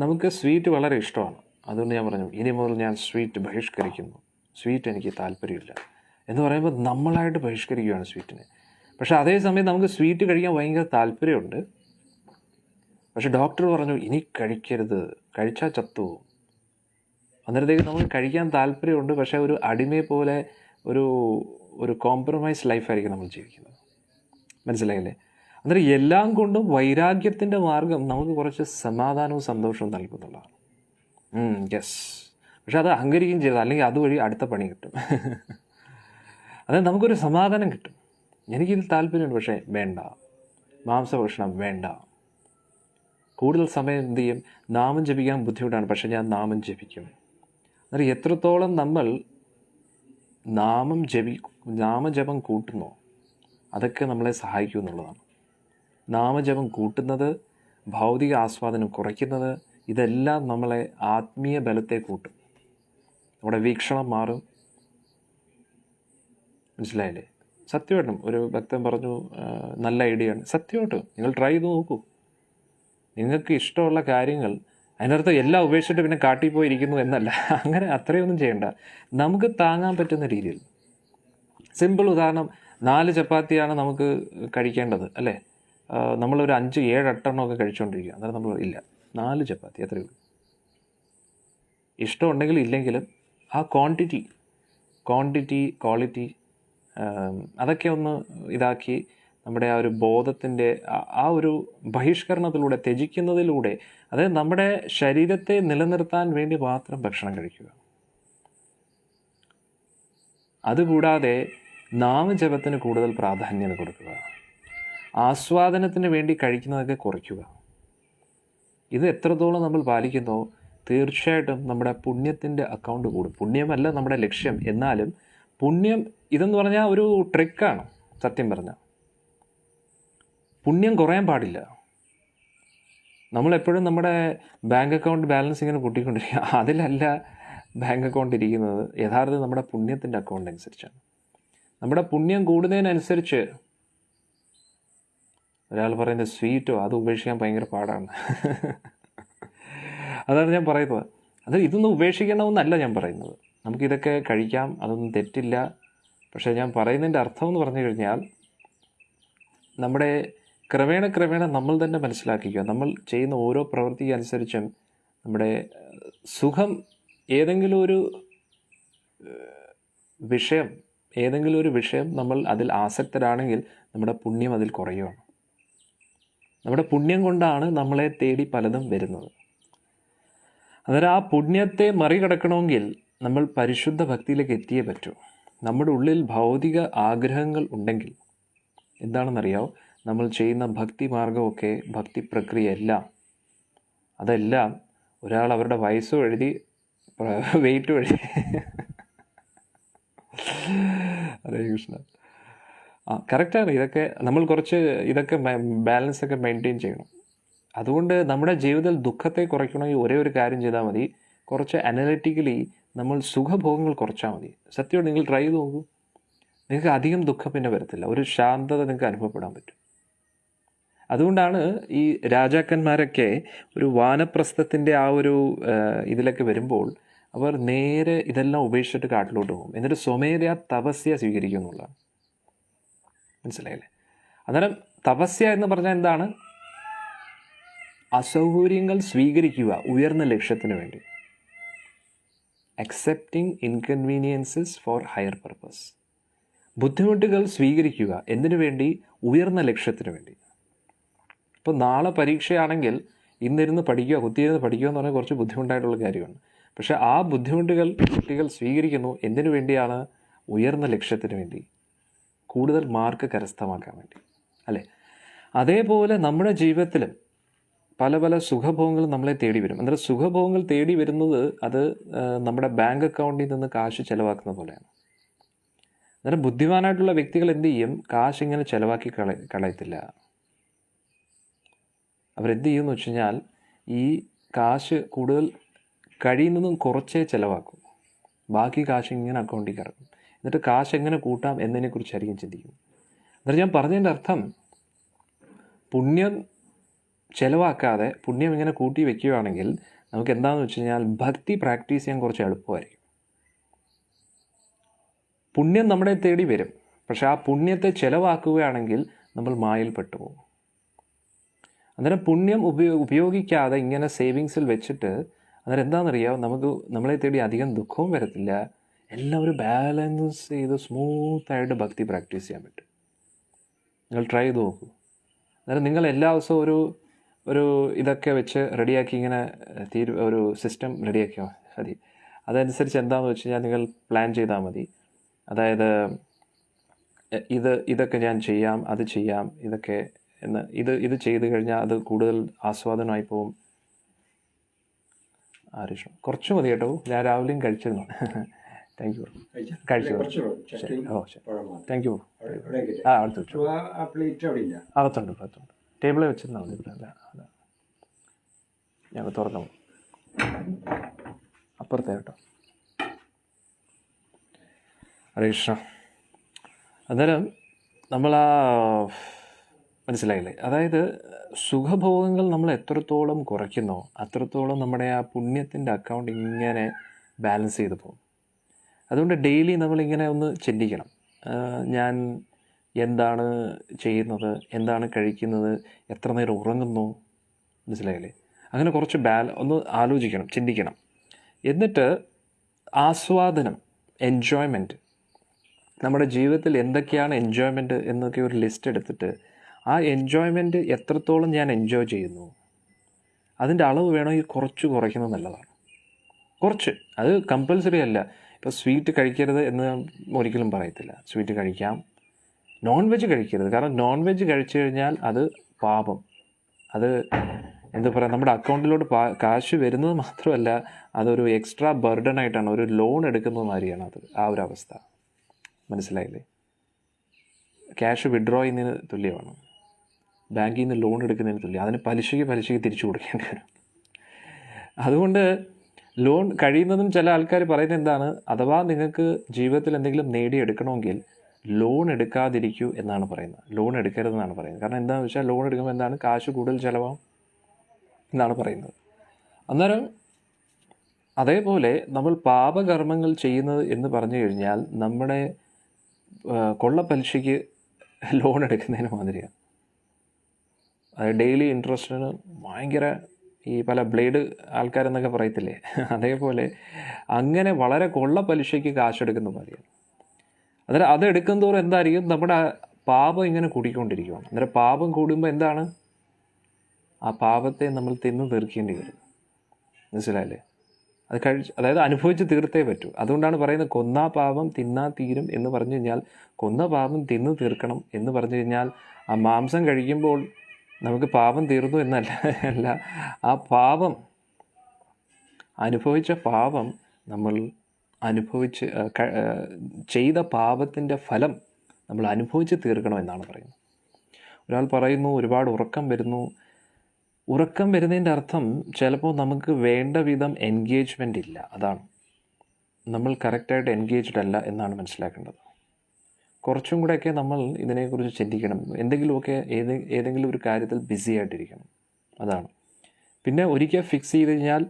നമുക്ക് സ്വീറ്റ് വളരെ ഇഷ്ടമാണ്. അതുകൊണ്ട് ഞാൻ പറഞ്ഞു ഇനി മുതൽ ഞാൻ സ്വീറ്റ് ബഹിഷ്കരിക്കുന്നു, സ്വീറ്റ് എനിക്ക് താല്പര്യമില്ല എന്ന് പറയുമ്പോൾ നമ്മളായിട്ട് ബഹിഷ്കരിക്കുകയാണ് സ്വീറ്റിനെ. പക്ഷേ അതേസമയം നമുക്ക് സ്വീറ്റ് കഴിക്കാൻ ഭയങ്കര താല്പര്യമുണ്ട്. പക്ഷേ ഡോക്ടർ പറഞ്ഞു ഇനി കഴിക്കരുത്, കഴിച്ചാൽ ചത്തുപോകും. അന്നേരത്തേക്ക് നമുക്ക് കഴിക്കാൻ താല്പര്യമുണ്ട്, പക്ഷേ ഒരു അടിമയെ പോലെ ഒരു കോംപ്രമൈസ് ലൈഫായിരിക്കും നമ്മൾ ജീവിക്കുന്നത്. മനസ്സിലായില്ലേ? അന്നേരം എല്ലാം കൊണ്ടും വൈരാഗ്യത്തിൻ്റെ മാർഗം നമുക്ക് കുറച്ച് സമാധാനവും സന്തോഷവും നൽകുന്നുള്ളതാണ്. യെസ്. പക്ഷെ അത് അഹങ്കരിക്കുകയും ചെയ്തത്, അല്ലെങ്കിൽ അതുവഴി അടുത്ത പണി കിട്ടും. അതായത് നമുക്കൊരു സമാധാനം കിട്ടും. എനിക്കിതിൽ താല്പര്യമുണ്ട്, പക്ഷേ വേണ്ട, മാംസഭക്ഷണം വേണ്ട. കൂടുതൽ സമയം എന്ത് ചെയ്യും? നാമം ജപിക്കാൻ ബുദ്ധിമുട്ടാണ്, പക്ഷേ ഞാൻ നാമം ജപിക്കും. അന്നേരം എത്രത്തോളം നമ്മൾ നാമജപം കൂട്ടുന്നോ അതൊക്കെ നമ്മളെ സഹായിക്കും എന്നുള്ളതാണ്. നാമജപം കൂട്ടുന്നത്, ഭൗതിക ആസ്വാദനം കുറയ്ക്കുന്നത്, ഇതെല്ലാം നമ്മളെ ആത്മീയ ബലത്തെ കൂട്ടും. നമ്മുടെ വീക്ഷണം മാറും. മനസ്സിലായില്ലേ? സത്യമായിട്ടും ഒരു ഭക്തൻ പറഞ്ഞു നല്ല ഐഡിയ ആണ്. സത്യമായിട്ടും നിങ്ങൾ ട്രൈ ചെയ്ത് നോക്കൂ. നിങ്ങൾക്ക് ഇഷ്ടമുള്ള കാര്യങ്ങൾ, അതിനർത്ഥം എല്ലാം ഉപേക്ഷിച്ചിട്ട് പിന്നെ കാട്ടിൽ പോയിരിക്കുന്നു എന്നല്ല. അങ്ങനെ അത്രയൊന്നും ചെയ്യണ്ട. നമുക്ക് താങ്ങാൻ പറ്റുന്ന രീതിയിൽ. സിമ്പിൾ ഉദാഹരണം, 4 ചപ്പാത്തിയാണ് നമുക്ക് കഴിക്കേണ്ടത് അല്ലേ? നമ്മളൊരു 5, 7, 8 എണ്ണമൊക്കെ കഴിച്ചുകൊണ്ടിരിക്കുക. അന്നേരം നമ്മൾ ഇല്ല, 4 ചപ്പാത്തി അത്രയേ ഉള്ളൂ. ഇഷ്ടമുണ്ടെങ്കിലും ഇല്ലെങ്കിലും ആ ക്വാണ്ടിറ്റി, ക്വാളിറ്റി അതൊക്കെ ഒന്ന് ഇതാക്കി നമ്മുടെ ആ ഒരു ബോധത്തിൻ്റെ ആ ഒരു ബഹിഷ്കരണത്തിലൂടെ, ത്യജിക്കുന്നതിലൂടെ, അതായത് നമ്മുടെ ശരീരത്തെ നിലനിർത്താൻ വേണ്ടി മാത്രം ഭക്ഷണം കഴിക്കുക. അതുകൂടാതെ നാമജപത്തിന് കൂടുതൽ പ്രാധാന്യം കൊടുക്കുക. ആസ്വാദനത്തിന് വേണ്ടി കഴിക്കുന്നതൊക്കെ കുറയ്ക്കുക. ഇത് എത്രത്തോളം നമ്മൾ പാലിക്കുന്നോ തീർച്ചയായിട്ടും നമ്മുടെ പുണ്യത്തിൻ്റെ അക്കൗണ്ട് കൂടും. പുണ്യമല്ല നമ്മുടെ ലക്ഷ്യം, എന്നാലും പുണ്യം ഇതെന്ന് പറഞ്ഞാൽ ഒരു ട്രിക്കാണ്. സത്യം പറഞ്ഞാൽ പുണ്യം കുറയാൻ പാടില്ല. നമ്മളെപ്പോഴും നമ്മുടെ ബാങ്ക് അക്കൗണ്ട് ബാലൻസ് ഇങ്ങനെ കൂട്ടിക്കൊണ്ടിരിക്കുക. അതിലല്ല ബാങ്ക് അക്കൗണ്ട് ഇരിക്കുന്നത്. യഥാർത്ഥത്തിൽ നമ്മുടെ പുണ്യത്തിൻ്റെ അക്കൗണ്ട് അനുസരിച്ചാണ്. നമ്മുടെ പുണ്യം കൂടുന്നതിനനുസരിച്ച് ഒരാൾ പറയുന്നത് സ്വീറ്റോ അത് ഉപേക്ഷിക്കാൻ ഭയങ്കര പാടാണ്. അതാണ് ഞാൻ പറയുന്നത്. ഇതൊന്നും ഉപേക്ഷിക്കണമെന്നല്ല ഞാൻ പറയുന്നത്. നമുക്കിതൊക്കെ കഴിക്കാം, അതൊന്നും തെറ്റില്ല. പക്ഷേ ഞാൻ പറയുന്നതിൻ്റെ അർത്ഥം എന്ന് പറഞ്ഞു കഴിഞ്ഞാൽ നമ്മുടെ ക്രമേണ നമ്മൾ തന്നെ മനസ്സിലാക്കിക്കുക. നമ്മൾ ചെയ്യുന്ന ഓരോ പ്രവൃത്തി അനുസരിച്ചും നമ്മുടെ സുഖം, ഏതെങ്കിലും ഒരു വിഷയം നമ്മൾ അതിൽ ആസക്തരാണെങ്കിൽ നമ്മുടെ പുണ്യം അതിൽ കുറയുകയാണ്. നമ്മുടെ പുണ്യം കൊണ്ടാണ് നമ്മളെ തേടി പലതും വരുന്നത്. അന്നേരം ആ പുണ്യത്തെ മറികടക്കണമെങ്കിൽ നമ്മൾ പരിശുദ്ധ ഭക്തിയിലേക്ക് എത്തിയേ പറ്റൂ. നമ്മുടെ ഉള്ളിൽ ഭൗതിക ആഗ്രഹങ്ങൾ ഉണ്ടെങ്കിൽ എന്താണെന്നറിയാമോ? നമ്മൾ ചെയ്യുന്ന ഭക്തി മാർഗമൊക്കെ, ഭക്തി പ്രക്രിയ എല്ലാം, അതെല്ലാം ഒരാൾ അവരുടെ വയസ്സും എഴുതി വെയിറ്റ് വഴി. ഹരേ കൃഷ്ണ. കറക്റ്റാണ്. ഇതൊക്കെ നമ്മൾ കുറച്ച് ഇതൊക്കെ ബാലൻസ് ഒക്കെ മെയിൻറ്റെയിൻ ചെയ്യണം. അതുകൊണ്ട് നമ്മുടെ ജീവിതത്തിൽ ദുഃഖത്തെ കുറയ്ക്കണമെങ്കിൽ ഒരേ ഒരു കാര്യം ചെയ്താൽ മതി. കുറച്ച് അനലിറ്റിക്കലി നമ്മൾ സുഖഭോഗങ്ങൾ കുറച്ചാൽ മതി. സത്യമായിട്ട് നിങ്ങൾ ട്രൈ ചെയ്ത് നോക്കൂ. നിങ്ങൾക്ക് അധികം ദുഃഖം പിന്നെ വരത്തില്ല. ഒരു ശാന്തത നിങ്ങൾക്ക് അനുഭവപ്പെടാൻ പറ്റും. അതുകൊണ്ടാണ് ഈ രാജാക്കന്മാരൊക്കെ ഒരു വാനപ്രസ്ഥത്തിൻ്റെ ആ ഒരു ഇതിലൊക്കെ വരുമ്പോൾ അവർ നേരെ ഇതെല്ലാം ഉപേക്ഷിച്ചിട്ട് കാട്ടിലോട്ട് പോകും. എന്നിട്ട് സ്വമേധയാ തപസ്യ സ്വീകരിക്കും എന്നുള്ളതാണ്. മനസ്സിലായില്ലേ? അന്നേരം തപസ്യ എന്ന് പറഞ്ഞാൽ എന്താണ്? അസൗകര്യങ്ങൾ സ്വീകരിക്കുക ഉയർന്ന ലക്ഷ്യത്തിന് വേണ്ടി. Accepting inconveniences four higher purpose. ബുദ്ധിമുട്ടുകൾ സ്വീകരിക്കുക എന്തിനു വേണ്ടി? ഉയർന്ന ലക്ഷ്യത്തിന് വേണ്ടി. ഇപ്പോൾ നാളെ പരീക്ഷയാണെങ്കിൽ ഇന്നിരുന്ന് പഠിക്കുക, കുത്തിയിരുന്ന് പഠിക്കുക എന്ന് പറഞ്ഞാൽ കുറച്ച് ബുദ്ധിമുട്ടായിട്ടുള്ള കാര്യമാണ്. പക്ഷേ ആ ബുദ്ധിമുട്ടുകൾ കുട്ടികൾ സ്വീകരിക്കുന്നു എന്തിനു വേണ്ടിയാണ്? ഉയർന്ന ലക്ഷ്യത്തിന് വേണ്ടി, കൂടുതൽ മാർക്ക് കരസ്ഥമാക്കാൻ വേണ്ടി, അല്ലേ? അതേപോലെ നമ്മുടെ ജീവിതത്തിലും പല പല സുഖഭോഗങ്ങളും നമ്മളെ തേടി വരും. അന്നേരം സുഖഭോഗങ്ങൾ തേടി വരുന്നത് അത് നമ്മുടെ ബാങ്ക് അക്കൗണ്ടിൽ നിന്ന് കാശ് ചിലവാക്കുന്ന പോലെയാണ്. അന്നേരം ബുദ്ധിമാനായിട്ടുള്ള വ്യക്തികൾ എന്ത് ചെയ്യും? കാശ് ഇങ്ങനെ ചിലവാക്കി കളയത്തില്ല. അവരെന്ത് ചെയ്യുമെന്ന് വെച്ച് കഴിഞ്ഞാൽ ഈ കാശ് കൂടുതൽ കഴിയുന്നതും കുറച്ചേ ചിലവാക്കും. ബാക്കി കാശ് ഇങ്ങനെ അക്കൗണ്ടിൽ കിടക്കും. എന്നിട്ട് കാശ് എങ്ങനെ കൂട്ടാം എന്നതിനെക്കുറിച്ചായിരിക്കും ചിന്തിക്കും. എന്നിട്ട് ഞാൻ പറഞ്ഞതിൻ്റെ അർത്ഥം, പുണ്യം ചിലവാക്കാതെ പുണ്യം ഇങ്ങനെ കൂട്ടി വയ്ക്കുകയാണെങ്കിൽ നമുക്ക് എന്താണെന്ന് വെച്ച് കഴിഞ്ഞാൽ ഭക്തി പ്രാക്ടീസ് ചെയ്യാൻ കുറച്ച് എളുപ്പമായിരിക്കും. പുണ്യം നമ്മളെ തേടി വരും. പക്ഷെ ആ പുണ്യത്തെ ചിലവാക്കുകയാണെങ്കിൽ നമ്മൾ മായയിൽപ്പെട്ടു പോകും. അന്നേരം പുണ്യം ഉപയോഗിക്കാതെ ഇങ്ങനെ സേവിങ്സിൽ വെച്ചിട്ട് അന്നേരം എന്താണെന്നറിയാം, നമുക്ക് നമ്മളെ തേടി അധികം ദുഃഖവും വരത്തില്ല. എല്ലാം ഒരു ബാലൻസ് ചെയ്ത് സ്മൂത്തായിട്ട് ഭക്തി പ്രാക്ടീസ് ചെയ്യാൻ പറ്റും. നിങ്ങൾ ട്രൈ ചെയ്ത് നോക്കൂ. അന്നേരം നിങ്ങൾ എല്ലാ ദിവസവും ഒരു ഇതൊക്കെ വെച്ച് റെഡിയാക്കി ഇങ്ങനെ ഒരു സിസ്റ്റം റെഡിയാക്കിയാൽ മതി. അതനുസരിച്ച് എന്താണെന്ന് വെച്ച് കഴിഞ്ഞാൽ നിങ്ങൾ പ്ലാൻ ചെയ്താൽ മതി. അതായത് ഇതൊക്കെ ഞാൻ ചെയ്യാം, അത് ചെയ്യാം, ഇതൊക്കെ എന്ന് ഇത് ചെയ്ത് കഴിഞ്ഞാൽ അത് കൂടുതൽ ആസ്വാദനമായി പോകും. ആരിഷ്ടം കുറച്ച് മതി കേട്ടോ. ഞാൻ രാവിലെയും കഴിച്ചിരുന്നു. Thank you. കഴിച്ചു. ഓ ശരി, താങ്ക് യു. അടുത്ത് വെച്ചു. അകത്തുണ്ട്. ടേബിളിൽ വെച്ചിരുന്നാൽ മതി. ഇവിടെ അല്ല, ഞങ്ങൾ തുറന്നു അപ്പുറത്തെ കേട്ടോ. ഹരേ കൃഷ്ണ. അന്നേരം നമ്മൾ മനസ്സിലായില്ലേ? അതായത് സുഖഭോഗങ്ങൾ നമ്മൾ എത്രത്തോളം കുറയ്ക്കുന്നോ അത്രത്തോളം നമ്മുടെ ആ പുണ്യത്തിൻ്റെ അക്കൗണ്ട് ഇങ്ങനെ ബാലൻസ് ചെയ്ത് പോകും. അതുകൊണ്ട് ഡെയിലി നമ്മളിങ്ങനെ ഒന്ന് ചിന്തിക്കണം, ഞാൻ എന്താണ് ചെയ്യുന്നത്, എന്താണ് കഴിക്കുന്നത്, എത്ര നേരം ഉറങ്ങുന്നു. മനസ്സിലായില്ലേ? അങ്ങനെ കുറച്ച് ഒന്ന് ആലോചിക്കണം, ചിന്തിക്കണം. എന്നിട്ട് ആസ്വാദനം, എൻജോയ്മെൻറ്റ്, നമ്മുടെ ജീവിതത്തിൽ എന്തൊക്കെയാണ് എൻജോയ്മെൻറ്റ് എന്നൊക്കെ ഒരു ലിസ്റ്റ് എടുത്തിട്ട് ആ എൻജോയ്മെൻറ്റ് എത്രത്തോളം ഞാൻ എൻജോയ് ചെയ്യുന്നു അതിൻ്റെ അളവ് വേണമെങ്കിൽ കുറച്ച് കുറയ്ക്കുന്നത് നല്ലതാണ്. കുറച്ച്, അത് കമ്പൽസറി അല്ല. ഇപ്പോൾ സ്വീറ്റ് കഴിക്കരുത് എന്ന് ഒരിക്കലും പറയത്തില്ല. സ്വീറ്റ് കഴിക്കാം. നോൺ വെജ് കഴിക്കരുത്. കാരണം നോൺ വെജ് കഴിച്ചു കഴിഞ്ഞാൽ അത് പാപം. അത് എന്താ പറയുക, നമ്മുടെ അക്കൗണ്ടിലോട്ട് കാശ് വരുന്നത് മാത്രമല്ല, അതൊരു എക്സ്ട്രാ ബർഡനായിട്ടാണ്, ഒരു ലോൺ എടുക്കുന്നത് മാതിരിയാണ് അത്, ആ ഒരു അവസ്ഥ. മനസ്സിലായില്ലേ? ക്യാഷ് വിഡ്രോ ചെയ്യുന്നതിന് തുല്യമാണ്, ബാങ്കിൽ നിന്ന് ലോൺ എടുക്കുന്നതിന് തുല്യം. അതിന് പലിശയ്ക്ക് തിരിച്ചു കൊടുക്കേണ്ടി വരും. അതുകൊണ്ട് ലോൺ കഴിയുന്നതും ചില ആൾക്കാർ പറയുന്നത് എന്താണ്, അഥവാ നിങ്ങൾക്ക് ജീവിതത്തിൽ എന്തെങ്കിലും നേടിയെടുക്കണമെങ്കിൽ ലോൺ എടുക്കാതിരിക്കൂ എന്നാണ് പറയുന്നത്. ലോൺ എടുക്കരുതെന്നാണ് പറയുന്നത്. കാരണം എന്താണെന്ന് വെച്ചാൽ ലോൺ എടുക്കുമ്പോൾ എന്താണ്, കാശ് കൂടുതൽ ചിലവാകും എന്നാണ് പറയുന്നത്. അന്നേരം അതേപോലെ നമ്മൾ പാപകർമ്മങ്ങൾ ചെയ്യുന്നത് എന്ന് പറഞ്ഞു കഴിഞ്ഞാൽ നമ്മുടെ കൊള്ളപ്പലിശയ്ക്ക് ലോൺ എടുക്കുന്നതിന് മാതിരിയാണ്. അത് ഡെയിലി ഇൻട്രസ്റ്റിന് ഭയങ്കര ഈ പല ബ്ലേഡ് ആൾക്കാരെന്നൊക്കെ പറയത്തില്ലേ, അതേപോലെ അങ്ങനെ വളരെ കൊള്ളപ്പലിശയ്ക്ക് കാശെടുക്കുന്ന മാതിരിയാണ്. അന്നേരം അത് എടുക്കുന്നതോറും എന്തായിരിക്കും, നമ്മുടെ പാപം ഇങ്ങനെ കൂടിക്കൊണ്ടിരിക്കുകയാണ്. അന്നേരം പാപം കൂടുമ്പോൾ എന്താണ്, ആ പാപത്തെ നമ്മൾ തിന്നു തീർക്കേണ്ടി വരും. മനസ്സിലായില്ലേ? അത് അതായത് അനുഭവിച്ച് തീർത്തേ പറ്റൂ. അതുകൊണ്ടാണ് പറയുന്നത് കൊന്നാ പാപം തിന്നാ തീരും എന്ന് പറഞ്ഞു കഴിഞ്ഞാൽ, കൊന്ന പാപം തിന്നു തീർക്കണം എന്ന് പറഞ്ഞു കഴിഞ്ഞാൽ ആ മാംസം കഴിക്കുമ്പോൾ നമുക്ക് പാപം തീർന്നു എന്നല്ല, ആ പാപം അനുഭവിച്ച പാപം നമ്മൾ ചെയ്ത പാപത്തിൻ്റെ ഫലം നമ്മൾ അനുഭവിച്ച് തീർക്കണമെന്നാണ് പറയുന്നത്. ഒരാൾ പറയുന്നു ഒരുപാട് ഉറക്കം വരുന്നു. ഉറക്കം വരുന്നതിൻ്റെ അർത്ഥം ചിലപ്പോൾ നമുക്ക് വേണ്ട വിധം എൻഗേജ്മെൻ്റ് ഇല്ല, അതാണ്. നമ്മൾ കറക്റ്റായിട്ട് എൻഗേജ്ഡ് അല്ല എന്നാണ് മനസ്സിലാക്കേണ്ടത്. കുറച്ചും കൂടെയൊക്കെ നമ്മൾ ഇതിനെക്കുറിച്ച് ചിന്തിക്കണം. എന്തെങ്കിലുമൊക്കെ ഏതെങ്കിലും ഒരു കാര്യത്തിൽ ബിസി ആയിട്ടിരിക്കണം, അതാണ്. പിന്നെ ഒരിക്കൽ ഫിക്സ് ചെയ്ത് കഴിഞ്ഞാൽ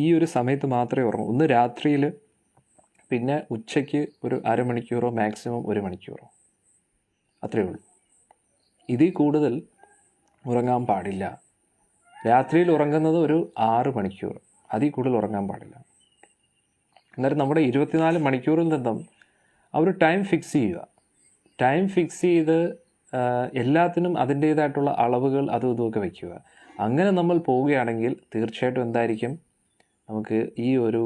ഈ ഒരു സമയത്ത് മാത്രമേ ഉറങ്ങൂ. ഒന്ന് രാത്രിയിൽ, പിന്നെ ഉച്ചയ്ക്ക് ഒരു അരമണിക്കൂറോ മാക്സിമം 1 മണിക്കൂറോ, അത്രയേ ഉള്ളൂ. ഇതിൽ കൂടുതൽ ഉറങ്ങാൻ പാടില്ല. രാത്രിയിൽ ഉറങ്ങുന്നത് ഒരു 6 മണിക്കൂർ, അതിൽ കൂടുതൽ ഉറങ്ങാൻ പാടില്ല. അന്നേരം നമ്മുടെ 24 മണിക്കൂറിൽ നിന്നും അവർ ടൈം ഫിക്സ് ചെയ്യുക. ടൈം ഫിക്സ് ചെയ്ത് എല്ലാത്തിനും അതിൻ്റേതായിട്ടുള്ള അളവുകൾ അതും ഇതുമൊക്കെ വയ്ക്കുക. അങ്ങനെ നമ്മൾ പോവുകയാണെങ്കിൽ തീർച്ചയായിട്ടും എന്തായിരിക്കും, നമുക്ക് ഈ ഒരു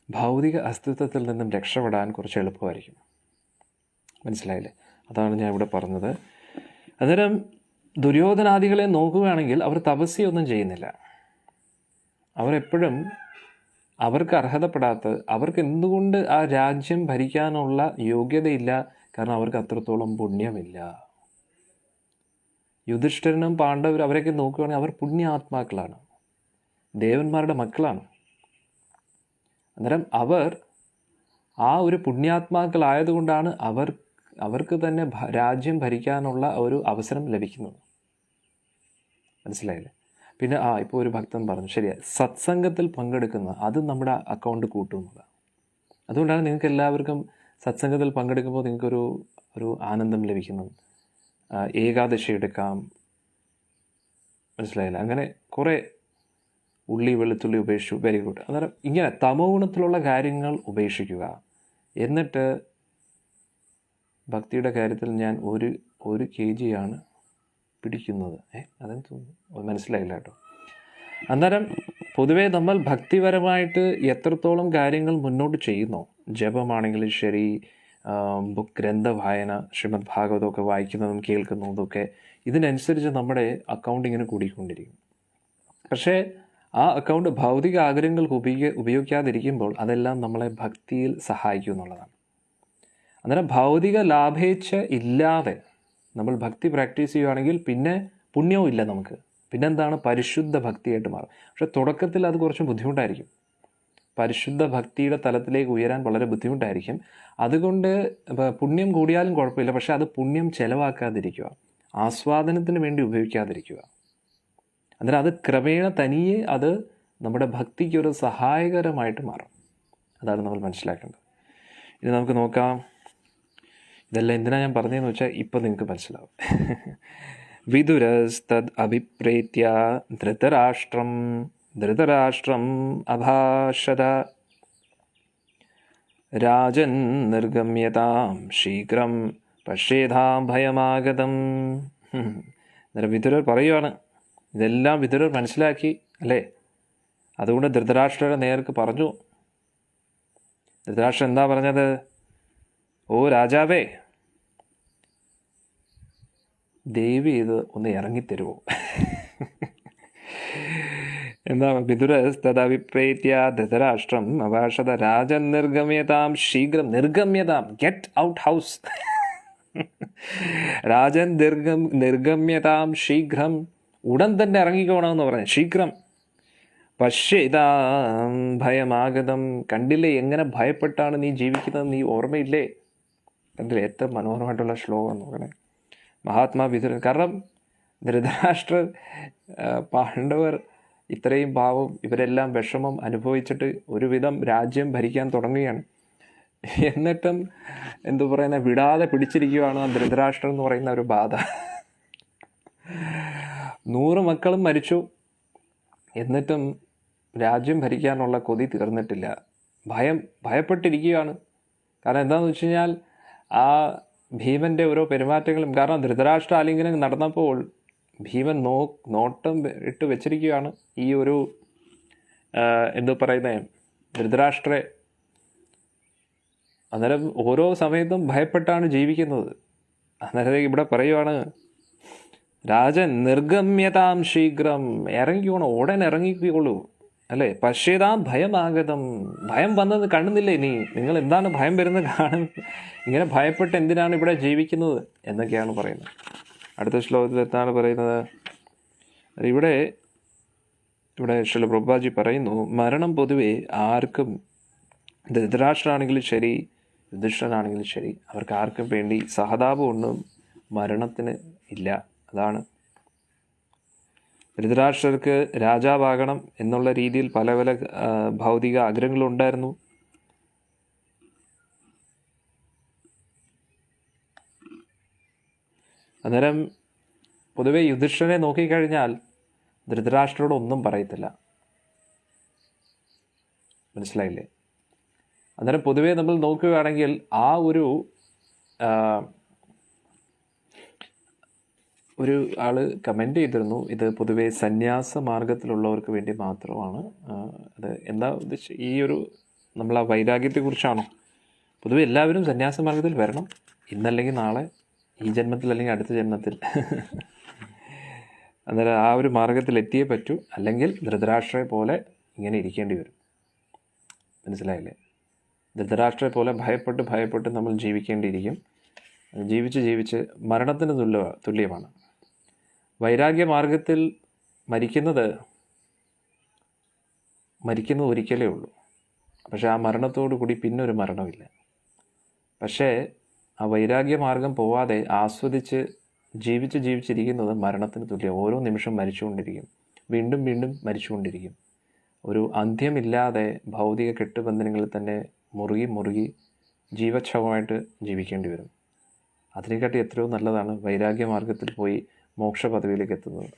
ഭൗതിക അസ്തിത്വത്തിൽ നിന്നും രക്ഷപ്പെടാൻ കുറച്ച് എളുപ്പമായിരിക്കും. മനസ്സിലായില്ലേ? അതാണ് ഞാൻ ഇവിടെ പറഞ്ഞത്. അന്നേരം ദുര്യോധനാദികളെ നോക്കുകയാണെങ്കിൽ അവർ തപസ്യൊന്നും ചെയ്യുന്നില്ല. അവരെപ്പോഴും അവർക്ക് അർഹതപ്പെടാത്ത, അവർക്ക് എന്തുകൊണ്ട് ആ രാജ്യം ഭരിക്കാനുള്ള യോഗ്യതയില്ല? കാരണം അവർക്ക് അത്രത്തോളം പുണ്യമില്ല. യുധിഷ്ഠിരനും പാണ്ഡവർ അവരൊക്കെ നോക്കുകയാണെങ്കിൽ അവർ പുണ്യാത്മാക്കളാണ്, ദേവന്മാരുടെ മക്കളാണ്. അന്നേരം അവർ ആ ഒരു പുണ്യാത്മാക്കളായതുകൊണ്ടാണ് അവർക്ക് തന്നെ രാജ്യം ഭരിക്കാനുള്ള ഒരു അവസരം ലഭിക്കുന്നത്. മനസ്സിലായില്ലേ? പിന്നെ ഇപ്പോൾ ഒരു ഭക്തൻ പറഞ്ഞു, ശരിയാ, സത്സംഗത്തിൽ പങ്കെടുക്കുന്ന അത് നമ്മുടെ അക്കൗണ്ട് കൂട്ടുന്നതാണ്. അതുകൊണ്ടാണ് നിങ്ങൾക്ക് എല്ലാവർക്കും സത്സംഗത്തിൽ പങ്കെടുക്കുമ്പോൾ നിങ്ങൾക്കൊരു ആനന്ദം ലഭിക്കുന്നത്. ഏകാദശി എടുക്കാം, മനസ്സിലായില്ല? അങ്ങനെ കുറേ ഉള്ളി വെളുത്തുള്ളി ഉപേക്ഷിച്ചു, വെരി ഗുഡ്. അന്നേരം ഇങ്ങനെ തമോ ഗുണത്തിലുള്ള കാര്യങ്ങൾ ഉപേക്ഷിക്കുക. എന്നിട്ട് ഭക്തിയുടെ കാര്യത്തിൽ ഞാൻ 1 kg പിടിക്കുന്നത്. അതെന്ന് തോന്നുന്നു, മനസ്സിലായില്ല കേട്ടോ. അന്നേരം പൊതുവേ നമ്മൾ ഭക്തിപരമായിട്ട് എത്രത്തോളം കാര്യങ്ങൾ മുന്നോട്ട് ചെയ്യുന്നോ, ജപമാണെങ്കിലും ശരി, ഗ്രന്ഥ വായന, ശ്രീമദ് ഭാഗവതമൊക്കെ വായിക്കുന്നതും കേൾക്കുന്നതൊക്കെ, ഇതിനനുസരിച്ച് നമ്മുടെ അക്കൗണ്ട് ഇങ്ങനെ കൂടിക്കൊണ്ടിരിക്കും. പക്ഷേ ആ അക്കൗണ്ട് ഭൗതിക ആഗ്രഹങ്ങൾക്ക് ഉപയോഗിക്കാതിരിക്കുമ്പോൾ അതെല്ലാം നമ്മളെ ഭക്തിയിൽ സഹായിക്കും എന്നുള്ളതാണ്. അന്നേരം ഭൗതിക ലാഭേച്ഛ ഇല്ലാതെ നമ്മൾ ഭക്തി പ്രാക്ടീസ് ചെയ്യുകയാണെങ്കിൽ പിന്നെ പുണ്യവും ഇല്ല നമുക്ക്. പിന്നെന്താണ്? പരിശുദ്ധ ഭക്തിയായിട്ട് മാറും. പക്ഷെ തുടക്കത്തിൽ അത് കുറച്ച് ബുദ്ധിമുട്ടായിരിക്കും. പരിശുദ്ധ ഭക്തിയുടെ തലത്തിലേക്ക് ഉയരാൻ വളരെ ബുദ്ധിമുട്ടായിരിക്കും. അതുകൊണ്ട് പുണ്യം കൂടിയാലും കുഴപ്പമില്ല, പക്ഷെ അത് പുണ്യം ചെലവാക്കാതിരിക്കുക, ആസ്വാദനത്തിന് വേണ്ടി ഉപയോഗിക്കാതിരിക്കുക. അന്നേരം അത് ക്രമേണ തനിയെ അത് നമ്മുടെ ഭക്തിക്കൊരു സഹായകരമായിട്ട് മാറും. അതാണ് നമ്മൾ മനസ്സിലാക്കേണ്ടത്. ഇനി നമുക്ക് നോക്കാം, ഇതെല്ലാം എന്തിനാണ് ഞാൻ പറഞ്ഞതെന്ന് വെച്ചാൽ ഇപ്പം നിങ്ങൾക്ക് മനസ്സിലാവും. വിദുരസ്തദ് അഭിപ്രേത്യ ധൃതരാഷ്ട്രം അഭാഷത രാജൻ നിർഗമ്യതാം ശീഘ്രം പശ്യേതാം ഭയമാഗതം. അന്നേരം വിദുരർ പറയുവാണ്, ഇതെല്ലാം വിദുരർ മനസ്സിലാക്കി അല്ലേ? അതുകൊണ്ട് ധൃതരാഷ്ട്രയുടെ നേർക്ക് പറഞ്ഞു. ധൃതരാഷ്ട്രൻ എന്താ പറഞ്ഞത്? ഓ രാജാവേ, ദേവി ഇത് ഒന്ന് ഇറങ്ങിത്തരുമോ? എന്താ? വിദുരസ്തദഭിപ്രേത്യ ധൃതരാഷ്ട്രം അഭാഷത രാജൻ നിർഗമ്യതാം ശീഘ്രം. നിർഗമ്യതാം, ഗെറ്റ് ഔട്ട് ഹൗസ്. രാജൻ നിർഗമ്യതാം ശീഘ്രം, ഉടൻ തന്നെ ഇറങ്ങിക്കോണമെന്ന് പറഞ്ഞു. ശീഘ്രം. പശ്യേതാം ഭയമാഗതം, കണ്ടില്ലേ എങ്ങനെ ഭയപ്പെട്ടാണ് നീ ജീവിക്കുന്നത്, നീ ഓർമ്മയില്ലേ? കണ്ടില്ലേ എത്ര മനോഹരമായിട്ടുള്ള ശ്ലോകം നോക്കണേ. മഹാത്മാ വിദുരൻ. കാരണം ധൃതരാഷ്ട്രർ, പാണ്ഡവർ ഇത്രയും പാവം, ഇവരെല്ലാം വിഷമം അനുഭവിച്ചിട്ട് ഒരുവിധം രാജ്യം ഭരിക്കാൻ തുടങ്ങുകയാണ്. എന്നിട്ടും എന്തു പറയുന്ന വിടാതെ പിടിച്ചിരിക്കുകയാണ് ആ ധൃതരാഷ്ട്രം എന്ന് പറയുന്ന ഒരു ബാധ. 100 മക്കളും മരിച്ചു, എന്നിട്ടും രാജ്യം ഭരിക്കാനുള്ള കൊതി തീർന്നിട്ടില്ല. ഭയപ്പെട്ടിരിക്കുകയാണ്. കാരണം എന്താണെന്ന് വെച്ച് കഴിഞ്ഞാൽ ആ ഭീമൻ്റെ ഓരോ പെരുമാറ്റങ്ങളും, കാരണം ധൃതരാഷ്ട്ര ആലിംഗനം നടന്നപ്പോൾ ഭീമൻ നോട്ടം ഇട്ട് വെച്ചിരിക്കുകയാണ് ഈ ഒരു എന്തു പറയുന്നത് ധൃതരാഷ്ട്രയെ. അന്നേരം ഓരോ സമയത്തും ഭയപ്പെട്ടാണ് ജീവിക്കുന്നത്. അന്നേരം ഇവിടെ പറയുവാണ്, രാജൻ നിർഗമ്യതാം ശീഘ്രം, ഇറങ്ങിക്കോണം, ഉടൻ ഇറങ്ങിക്കോളൂ അല്ലേ? പശ്യേതാം ഭയമാഗതം. ഭയം വന്നത് കാണുന്നില്ല. ഇനി നിങ്ങൾ എന്താണ് ഭയം വരുന്നത് ഇങ്ങനെ ഭയപ്പെട്ട് എന്തിനാണ് ഇവിടെ ജീവിക്കുന്നത് എന്നൊക്കെയാണ് പറയുന്നത്. അടുത്ത ശ്ലോകത്തിൽ എന്താണ് പറയുന്നത്? ഇവിടെ ശ്രീല പ്രഭുപാദി പറയുന്നു, മരണം പൊതുവെ ആർക്കും, ധൃതരാഷ്ട്രാണെങ്കിലും ശരി യുധിഷ്ഠിരനാണെങ്കിലും ശരി, അവർക്ക് ആർക്കും വേണ്ടി സഹതാപം ഒന്നും മരണത്തിന് ഇല്ല. അതാണ് ധൃതരാഷ്ട്രർക്ക് രാജാവാകണം എന്നുള്ള രീതിയിൽ പല പല ഭൗതിക ആഗ്രഹങ്ങളുണ്ടായിരുന്നു. അന്നേരം പൊതുവെ യുധിഷ്ഠിരനെ നോക്കിക്കഴിഞ്ഞാൽ ധൃതരാഷ്ട്രരോട് ഒന്നും പറയത്തില്ല. മനസ്സിലായില്ലേ? അന്നേരം പൊതുവെ നമ്മൾ നോക്കുകയാണെങ്കിൽ ആ ഒരു ആള് കമൻ്റ് ചെയ്തിരുന്നു, ഇത് പൊതുവെ സന്യാസ മാർഗത്തിലുള്ളവർക്ക് വേണ്ടി മാത്രമാണ്. അത് എന്താ ഈ നമ്മൾ ആ വൈരാഗ്യത്തെക്കുറിച്ചാണോ? പൊതുവെ എല്ലാവരും സന്യാസ മാർഗത്തിൽ വരണം, ഇന്നല്ലെങ്കിൽ നാളെ, ഈ ജന്മത്തിൽ അല്ലെങ്കിൽ അടുത്ത ജന്മത്തിൽ. അന്നേരം ആ ഒരു മാർഗത്തിൽ എത്തിയേ പറ്റൂ, അല്ലെങ്കിൽ ധൃതരാഷ്ട്രയെ പോലെ ഇങ്ങനെ ഇരിക്കേണ്ടി വരും. മനസ്സിലായില്ലേ? ധൃതരാഷ്ട്രയെ പോലെ ഭയപ്പെട്ട് നമ്മൾ ജീവിക്കേണ്ടിയിരിക്കും. ജീവിച്ച് മരണത്തിന് തുല്യമാണ്. വൈരാഗ്യ മാർഗത്തിൽ മരിക്കുന്നത് ഒരിക്കലേ ഉള്ളൂ. പക്ഷെ ആ മരണത്തോടു കൂടി പിന്നൊരു മരണമില്ല. പക്ഷേ ആ വൈരാഗ്യ മാർഗം പോവാതെ ആസ്വദിച്ച് ജീവിച്ചിരിക്കുന്നത് മരണത്തിന് തുല്യം. ഓരോ നിമിഷം മരിച്ചുകൊണ്ടിരിക്കും, വീണ്ടും മരിച്ചുകൊണ്ടിരിക്കും. ഒരു അന്ത്യമില്ലാതെ ഭൗതിക കെട്ടുബന്ധനങ്ങളിൽ തന്നെ മുറുകി ജീവച്ഛവമായിട്ട് ജീവിക്കേണ്ടി വരും. അതിനെക്കാട്ടി എത്രയോ നല്ലതാണ് വൈരാഗ്യ മാർഗത്തിൽ പോയി മോക്ഷ പദവിയിലേക്ക് എത്തുന്നത്.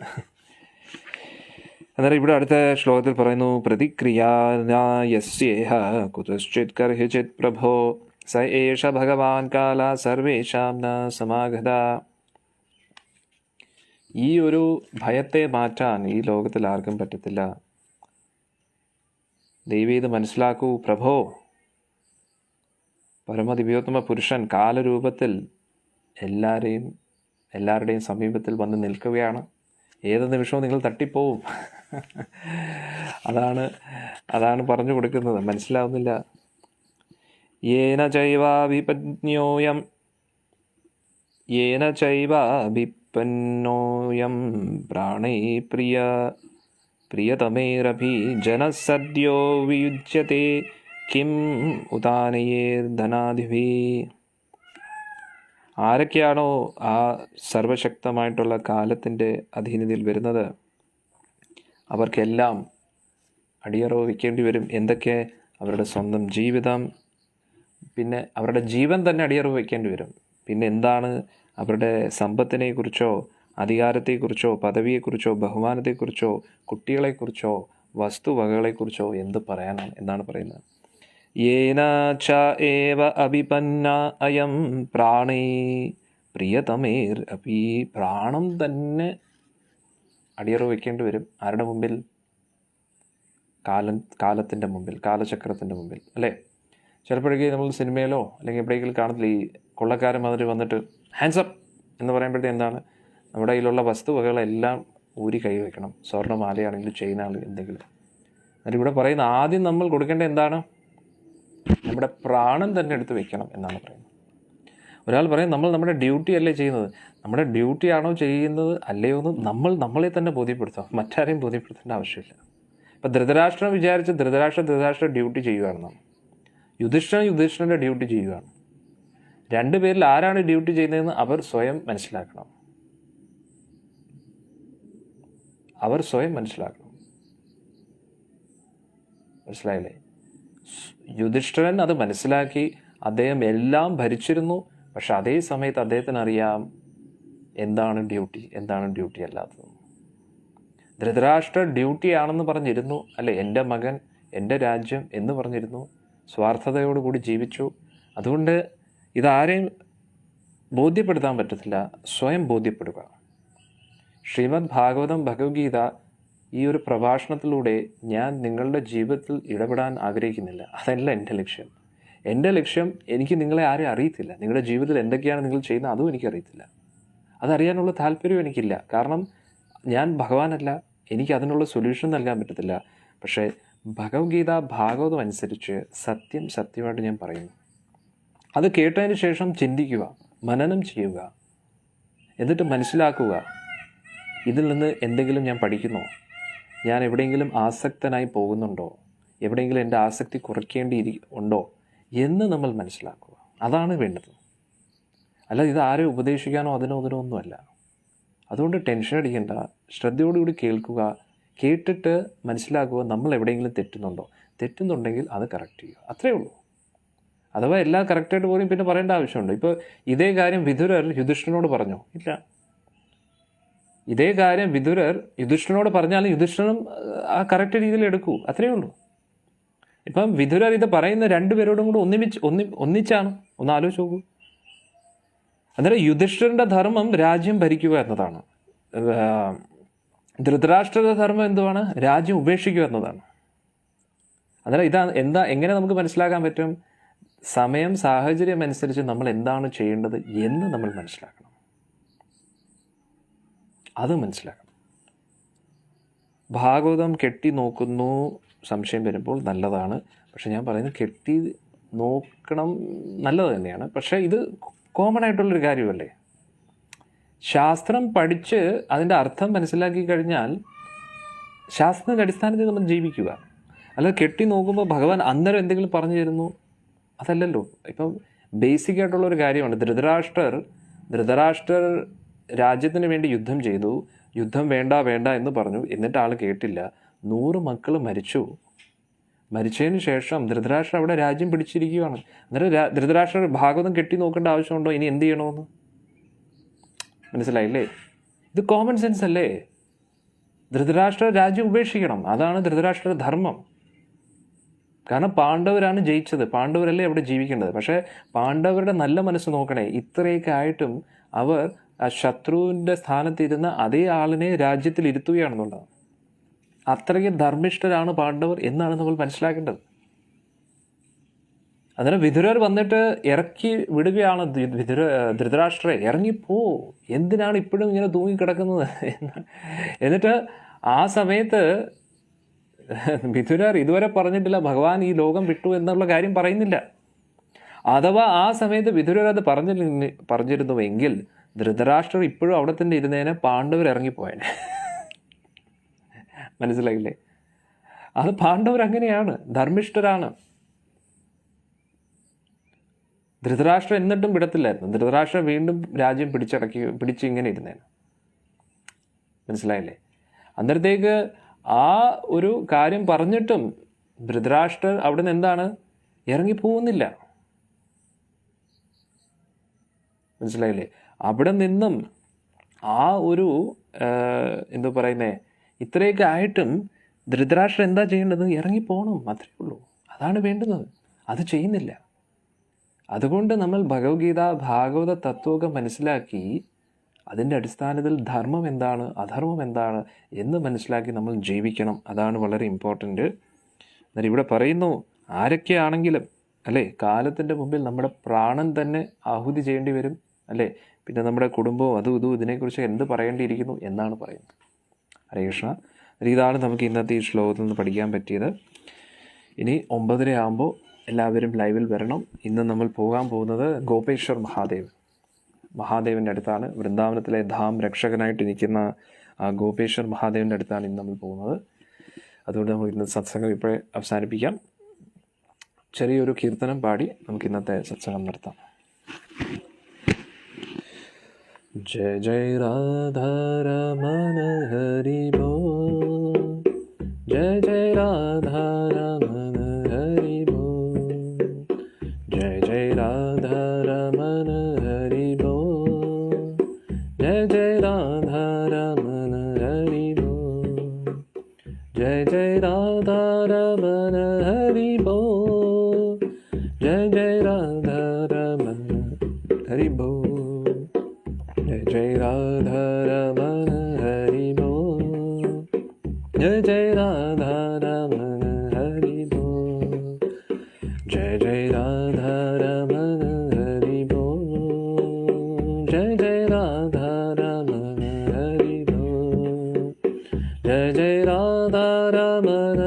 അന്നേരം ഇവിടെ അടുത്ത ശ്ലോകത്തിൽ പറയുന്നു, പ്രതിക്രിയാസ്യേഹ കുതശ്ചിത് കർഹിചിത് പ്രഭോ സ ഏഷ ഭഗവാൻ കാല സർവേഷാം ന സമാഗത. ഈ ഒരു ഭയത്തെ മാറ്റാൻ ഈ ലോകത്തിൽ ആർക്കും പറ്റത്തില്ല. ദൈവം ഇത് മനസ്സിലാക്കൂ പ്രഭോ. പരമദിവ്യോത്തമ പുരുഷൻ കാലരൂപത്തിൽ എല്ലാവരുടെയും സമീപത്തിൽ വന്ന് നിൽക്കുകയാണ്. ഏത് നിമിഷവും നിങ്ങൾ തട്ടിപ്പോവും. അതാണ് പറഞ്ഞു കൊടുക്കുന്നത്. മനസ്സിലാവുന്നില്ല. യേന ചൈവാഭിപന്നോയം പ്രാണൈ പ്രിയതമേരഭി ജനസദ്യോ വിയുജ്യത്തെ കിം ഉദാനയേർധനാധിഭി. ആരൊക്കെയാണോ ആ സർവശക്തമായിട്ടുള്ള കാലത്തിൻ്റെ അധീനതയിൽ വരുന്നത്, അവർക്കെല്ലാം അടിയറവ് വയ്ക്കേണ്ടി വരും. എന്തൊക്കെ? അവരുടെ സ്വന്തം ജീവിതം, പിന്നെ അവരുടെ ജീവൻ തന്നെ അടിയറവ് വയ്ക്കേണ്ടി വരും. പിന്നെ എന്താണ്? അവരുടെ സമ്പത്തിനെക്കുറിച്ചോ അധികാരത്തെക്കുറിച്ചോ പദവിയെക്കുറിച്ചോ ബഹുമാനത്തെക്കുറിച്ചോ കുട്ടികളെക്കുറിച്ചോ വസ്തുവകകളെക്കുറിച്ചോ എന്ത് പറയാനാണ് എന്നാണ് പറയുന്നത്. യേന ച ഏവ അഭിപന്ന അയം പ്രാണേ പ്രിയതമേർ അപി. പ്രാണം തന്നെ അടിയറവ് വയ്ക്കേണ്ടി വരും. ആരുടെ മുമ്പിൽ? കാലത്തിൻ്റെ മുമ്പിൽ, കാലചക്രത്തിൻ്റെ മുമ്പിൽ, അല്ലേ? ചിലപ്പോഴേക്കും നമ്മൾ സിനിമയിലോ അല്ലെങ്കിൽ എവിടെയെങ്കിലും കാണത്തില്ല, ഈ കൊള്ളക്കാരൻ മാതിരി വന്നിട്ട് ഹാൻഡ്സപ്പ് എന്ന് പറയുമ്പോഴത്തേ എന്താണ്? നമ്മുടെ കയ്യിലുള്ള വസ്തുവകകളെല്ലാം ഊരി കൈ വയ്ക്കണം. സ്വർണ്ണമാലയാണെങ്കിലും ചെയിനാണെങ്കിലും എന്തെങ്കിലും. എന്നിട്ട് ഇവിടെ പറയുന്ന ആദ്യം നമ്മൾ കൊടുക്കേണ്ട എന്താണ്? നമ്മുടെ പ്രാണൻ തന്നെ എടുത്ത് വെക്കണം എന്നാണ് പറയുന്നത്. ഒരാൾ പറയും നമ്മൾ നമ്മുടെ ഡ്യൂട്ടി അല്ലേ ചെയ്യുന്നത്. നമ്മുടെ ഡ്യൂട്ടി ആണോ ചെയ്യുന്നത് അല്ലയോ എന്ന് നമ്മളെ തന്നെ ബോധ്യപ്പെടുത്താം. മറ്റാരെയും ബോധ്യപ്പെടുത്തേണ്ട ആവശ്യമില്ല. ഇപ്പം ധൃതരാഷ്ട്രം വിചാരിച്ച് ധൃതരാഷ്ട്ര ഡ്യൂട്ടി ചെയ്യുകയാണ്. യുധിഷ്ഠിരൻ്റെ ഡ്യൂട്ടി ചെയ്യുകയാണ്. രണ്ടുപേരിൽ ആരാണ് ഡ്യൂട്ടി ചെയ്യുന്നതെന്ന് അവർ സ്വയം മനസ്സിലാക്കണം. മനസ്സിലായില്ലേ? യുധിഷ്ഠിരൻ അത് മനസ്സിലാക്കി. അദ്ദേഹം എല്ലാം ഭരിച്ചിരുന്നു. പക്ഷെ അതേ സമയത്ത് അദ്ദേഹത്തിന് അറിയാം എന്താണ് ഡ്യൂട്ടി അല്ലാത്തത്. ധൃതരാഷ്ട്ര ഡ്യൂട്ടി ആണെന്ന് പറഞ്ഞിരുന്നു, അല്ലെ? എൻ്റെ മകൻ, എൻ്റെ രാജ്യം എന്ന് പറഞ്ഞിരുന്നു. സ്വാർത്ഥതയോടുകൂടി ജീവിച്ചു. അതുകൊണ്ട് ഇതാരെയും ബോധ്യപ്പെടുത്താൻ പറ്റത്തില്ല. സ്വയം ബോധ്യപ്പെടുക. ശ്രീമദ് ഭാഗവതം ഭഗവത്ഗീത ഈ ഒരു പ്രഭാഷണത്തിലൂടെ ഞാൻ നിങ്ങളുടെ ജീവിതത്തിൽ ഇടപെടാൻ ആഗ്രഹിക്കുന്നില്ല. അതല്ല എൻ്റെ ലക്ഷ്യം. എൻ്റെ ലക്ഷ്യം, എനിക്ക് നിങ്ങളെ ആരെയും അറിയത്തില്ല. നിങ്ങളുടെ ജീവിതത്തിൽ എന്തൊക്കെയാണ് നിങ്ങൾ ചെയ്യുന്നത് അതും എനിക്കറിയത്തില്ല. അതറിയാനുള്ള താല്പര്യവും എനിക്കില്ല. കാരണം ഞാൻ ഭഗവാനല്ല. എനിക്ക് അതിനുള്ള സൊല്യൂഷൻ നൽകാൻ പറ്റത്തില്ല. പക്ഷേ ഭഗവത്ഗീത ഭാഗവതം അനുസരിച്ച് സത്യം സത്യമായിട്ട് ഞാൻ പറയുന്നു. അത് കേട്ടതിന് ശേഷം ചിന്തിക്കുക, മനനം ചെയ്യുക, എന്നിട്ട് മനസ്സിലാക്കുക, ഇതിൽ നിന്ന് എന്തെങ്കിലും ഞാൻ പഠിക്കുന്നോ, ഞാൻ എവിടെയെങ്കിലും ആസക്തനായി പോകുന്നുണ്ടോ, എവിടെയെങ്കിലും എൻ്റെ ആസക്തി ഉണ്ടോ എന്ന് നമ്മൾ മനസ്സിലാക്കുക. അതാണ് വേണ്ടത്. അല്ല ഇത് ആരെയും ഉപദേശിക്കാനോ അതിനോ ഒന്നുമല്ല. അതുകൊണ്ട് ടെൻഷൻ അടിക്കേണ്ട, ശ്രദ്ധയോടുകൂടി കേൾക്കുക, കേട്ടിട്ട് മനസ്സിലാക്കുക നമ്മൾ എവിടെയെങ്കിലും തെറ്റുന്നുണ്ടെങ്കിൽ അത് കറക്റ്റ് ചെയ്യുക, അത്രയേ ഉള്ളൂ. അഥവാ എല്ലാം കറക്റ്റായിട്ട് പോലും പിന്നെ പറയേണ്ട ആവശ്യമുണ്ട്. ഇപ്പോൾ ഇതേ കാര്യം വിതുരർ യുധിഷ്ഠിരനോട് പറഞ്ഞോ? ഇല്ല. ഇതേ കാര്യം വിതുരർ യുധിഷ്ഠിരനോട് പറഞ്ഞാലും യുധിഷ്ഠിരനും ആ കറക്റ്റ് രീതിയിൽ എടുക്കൂ, അത്രയേ ഉള്ളൂ. ഇപ്പം വിതുരർ ഇത് പറയുന്ന രണ്ടുപേരോടും കൂടെ ഒന്നിച്ചാണ്. ഒന്ന് ആലോചിച്ച് നോക്കൂ. അന്നേരം യുധിഷ്ഠിരൻ്റെ ധർമ്മം രാജ്യം ഭരിക്കുക എന്നതാണ്. ധൃതരാഷ്ട്രയുടെ ധർമ്മം എന്തുവാണ്? രാജ്യം ഉപേക്ഷിക്കുക എന്നതാണ്. അന്നേരം എങ്ങനെ നമുക്ക് മനസ്സിലാക്കാൻ പറ്റും? സമയം സാഹചര്യം അനുസരിച്ച് നമ്മൾ എന്താണ് ചെയ്യേണ്ടത് എന്ന് നമ്മൾ മനസ്സിലാക്കണം. അത് മനസ്സിലാക്കണം. ഭാഗവതം കെട്ടി നോക്കുന്നു സംശയം വരുമ്പോൾ നല്ലതാണ്. പക്ഷെ ഞാൻ പറയുന്നത് കെട്ടി നോക്കണം നല്ലത് തന്നെയാണ്. പക്ഷേ ഇത് കോമൺ ആയിട്ടുള്ളൊരു കാര്യമല്ലേ? ശാസ്ത്രം പഠിച്ച് അതിൻ്റെ അർത്ഥം മനസ്സിലാക്കി കഴിഞ്ഞാൽ ശാസ്ത്രത്തിൻ്റെ അടിസ്ഥാനത്തിൽ നമ്മൾ ജീവിക്കുക. അല്ലാതെ കെട്ടി നോക്കുമ്പോൾ ഭഗവാൻ അന്നേരം എന്തെങ്കിലും പറഞ്ഞു തരുന്നു, അതല്ലല്ലോ. ഇപ്പം ബേസിക് ആയിട്ടുള്ളൊരു കാര്യമാണ്. ധൃതരാഷ്ട്രർ രാജ്യത്തിന് വേണ്ടി യുദ്ധം ചെയ്തു. യുദ്ധം വേണ്ട എന്ന് പറഞ്ഞു. എന്നിട്ട് ആൾ കേട്ടില്ല. 100 മക്കൾ മരിച്ചതിന് ശേഷം ധൃതരാഷ്ട്രർ അവിടെ രാജ്യം പിടിച്ചിരിക്കുകയാണ്. അന്നേരം ധൃതരാഷ്ട്രർ ഭാഗവതം കെട്ടി നോക്കേണ്ട ആവശ്യമുണ്ടോ? ഇനി എന്ത് ചെയ്യണമെന്ന് മനസ്സിലായില്ലേ? ഇത് കോമൺ സെൻസ് അല്ലേ? ധൃതരാഷ്ട്ര രാജ്യം ഉപേക്ഷിക്കണം, അതാണ് ധൃതരാഷ്ട്ര ധർമ്മം. കാരണം പാണ്ഡവരാണ് ജയിച്ചത്, പാണ്ഡവരല്ലേ അവിടെ ജീവിക്കേണ്ടത്. പക്ഷേ പാണ്ഡവരുടെ നല്ല മനസ്സ് നോക്കണേ, ഇത്രയൊക്കെ ആയിട്ടും അവർ ആ ശത്രുവിൻ്റെ സ്ഥാനത്തിരുന്ന അതേ ആളിനെ രാജ്യത്തിൽ ഇരുത്തുകയാണെന്നുള്ളതാണ്. അത്രയ്ക്ക് ധർമ്മിഷ്ഠരാണ് പാണ്ഡവർ എന്നാണ് നമ്മൾ മനസ്സിലാക്കേണ്ടത്. അന്നേരം വിതുരർ വന്നിട്ട് ഇറക്കി വിടുകയാണ്, ധൃതരാഷ്ട്രരെ ഇറങ്ങിപ്പോ, എന്തിനാണ് ഇപ്പോഴും ഇങ്ങനെ തൂങ്ങിക്കിടക്കുന്നത് എന്നിട്ട് ആ സമയത്ത് വിതുരർ ഇതുവരെ പറഞ്ഞിട്ടില്ല ഭഗവാൻ ഈ ലോകം വിട്ടു എന്നുള്ള കാര്യം പറയുന്നില്ല. അഥവാ ആ സമയത്ത് വിതുരർ അത് പറഞ്ഞിരുന്നുവെങ്കിൽ ധൃതരാഷ്ട്രർ ഇപ്പോഴും അവിടെ തന്നെ ഇരുന്നേനെ, പാണ്ഡവർ ഇറങ്ങിപ്പോയേനെ. മനസ്സിലായില്ലേ? അത് പാണ്ഡവർ അങ്ങനെയാണ്, ധർമ്മിഷ്ഠരാണ്. ധൃതരാഷ്ട്രം എന്നിട്ടും വിടത്തില്ലായിരുന്നു. ധൃതരാഷ്ട്രം വീണ്ടും രാജ്യം പിടിച്ച് ഇങ്ങനെ ഇരുന്നേനെ. മനസ്സിലായില്ലേ? അന്നേരത്തേക്ക് ആ ഒരു കാര്യം പറഞ്ഞിട്ടും ധൃതരാഷ്ട്രർ അവിടെ നിന്ന് എന്താണ് ഇറങ്ങിപ്പോകുന്നില്ല. മനസ്സിലായില്ലേ? അവിടെ നിന്നും ആ ഒരു എന്താ പറയുന്നേ, ഇത്രയൊക്കെ ആയിട്ടും ധൃതരാഷ്ട്രം എന്താ ചെയ്യേണ്ടത്? ഇറങ്ങിപ്പോകണം, അത്രയേ ഉള്ളൂ. അതാണ് വേണ്ടുന്നത്. അത് ചെയ്യുന്നില്ല. അതുകൊണ്ട് നമ്മൾ ഭഗവത്ഗീത ഭാഗവത തത്വമൊക്കെ മനസ്സിലാക്കി അതിൻ്റെ അടിസ്ഥാനത്തിൽ ധർമ്മം എന്താണ് അധർമ്മം എന്താണ് എന്ന് മനസ്സിലാക്കി നമ്മൾ ജീവിക്കണം. അതാണ് വളരെ ഇമ്പോർട്ടൻ്റ്. എന്നാൽ ഇവിടെ പറയുന്നു, ആരൊക്കെയാണെങ്കിലും അല്ലേ, കാലത്തിൻ്റെ മുമ്പിൽ നമ്മുടെ പ്രാണൻ തന്നെ ആഹുതി ചെയ്യേണ്ടി വരും അല്ലേ, പിന്നെ നമ്മുടെ കുടുംബവും ഇതും ഇതിനെക്കുറിച്ച് എന്ത് പറയേണ്ടിയിരിക്കുന്നു എന്നാണ് പറയുന്നത്. ഹരേ കൃഷ്ണ. ഇതാണ് നമുക്ക് ഇന്നത്തെ ഈ ശ്ലോകത്തിൽ നിന്ന് പഠിക്കാൻ പറ്റിയത്. ഇനി 9:30 ആകുമ്പോൾ എല്ലാവരും ലൈവിൽ വരണം. ഇന്ന് നമ്മൾ പോകാൻ പോകുന്നത് ഗോപേശ്വർ മഹാദേവൻ്റെ അടുത്താണ്. വൃന്ദാവനത്തിലെ ധാം രക്ഷകനായിട്ട് നിൽക്കുന്ന ആ ഗോപേശ്വർ മഹാദേവൻ്റെ അടുത്താണ് ഇന്ന് നമ്മൾ പോകുന്നത്. അതുകൊണ്ട് നമുക്ക് ഇന്ന് സത്സംഗം ഇപ്പോഴേ അവസാനിപ്പിക്കാം. ചെറിയൊരു കീർത്തനം പാടി നമുക്ക് ഇന്നത്തെ സത്സംഗം നടത്താം. ജയ ജയ രാധാരമണ ഹരി ബോൽ, ജയ ജയ രാധാരമണ ഹരി ബോൽ, ജയ ജയ രാധാരമണ ഹരി ബോൽ, ജയ ജയ രാധാരമണ ഹരി ബോൽ, ജയ ജയ രാധാരമണ ഹരി ബോൽ, ജയ ജയ രാധാരമണ ഹരി ബോൽ, जय राधा रमण हरि बोल, जय जय राधा रमण हरि बोल, जय जय राधा रमण हरि बोल, जय जय राधा रमण हरि बोल, जय जय राधा रमण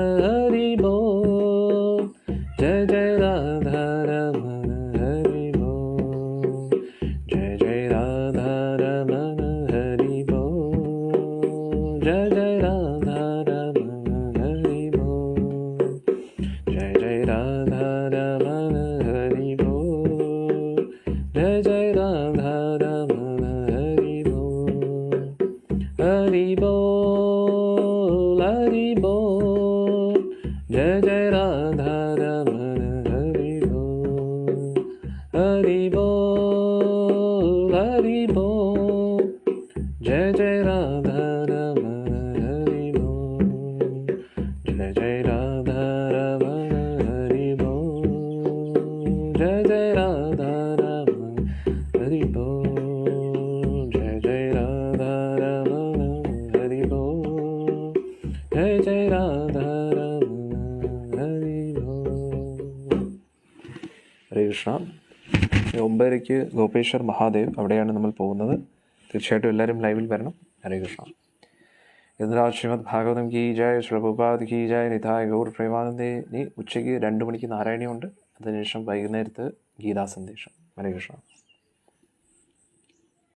जय जय राधा रमण हरि बोल, हरि बोल, हरि बोल। जय जय राधा रमण हरि बोल, जय जय राधा रमण हरि बोल, जय जय राधा रमण हरि बोल, जय जय राधा रमण हरि बोल, जय जय राधा रमण हरि बोल. ഹരേ കൃഷ്ണ. 9:30 ഗോപേശ്വർ മഹാദേവ്, അവിടെയാണ് നമ്മൾ പോകുന്നത്. തീർച്ചയായിട്ടും എല്ലാവരും ലൈവിൽ വരണം. ഹരേ കൃഷ്ണ. എന്നാൽ ശ്രീമദ് ഭാഗവതം കി ജയ്, പ്രഭുപാദ് കി ജയ്, നിതായ് ഗൗർ പ്രേമാനന്ദേ. ഇനി ഉച്ചയ്ക്ക് 2 മണിക്ക് നാരായണിയുണ്ട്. അതിനുശേഷം വൈകുന്നേരത്ത് ഗീതാ സന്ദേശം. ഹരേ കൃഷ്ണ.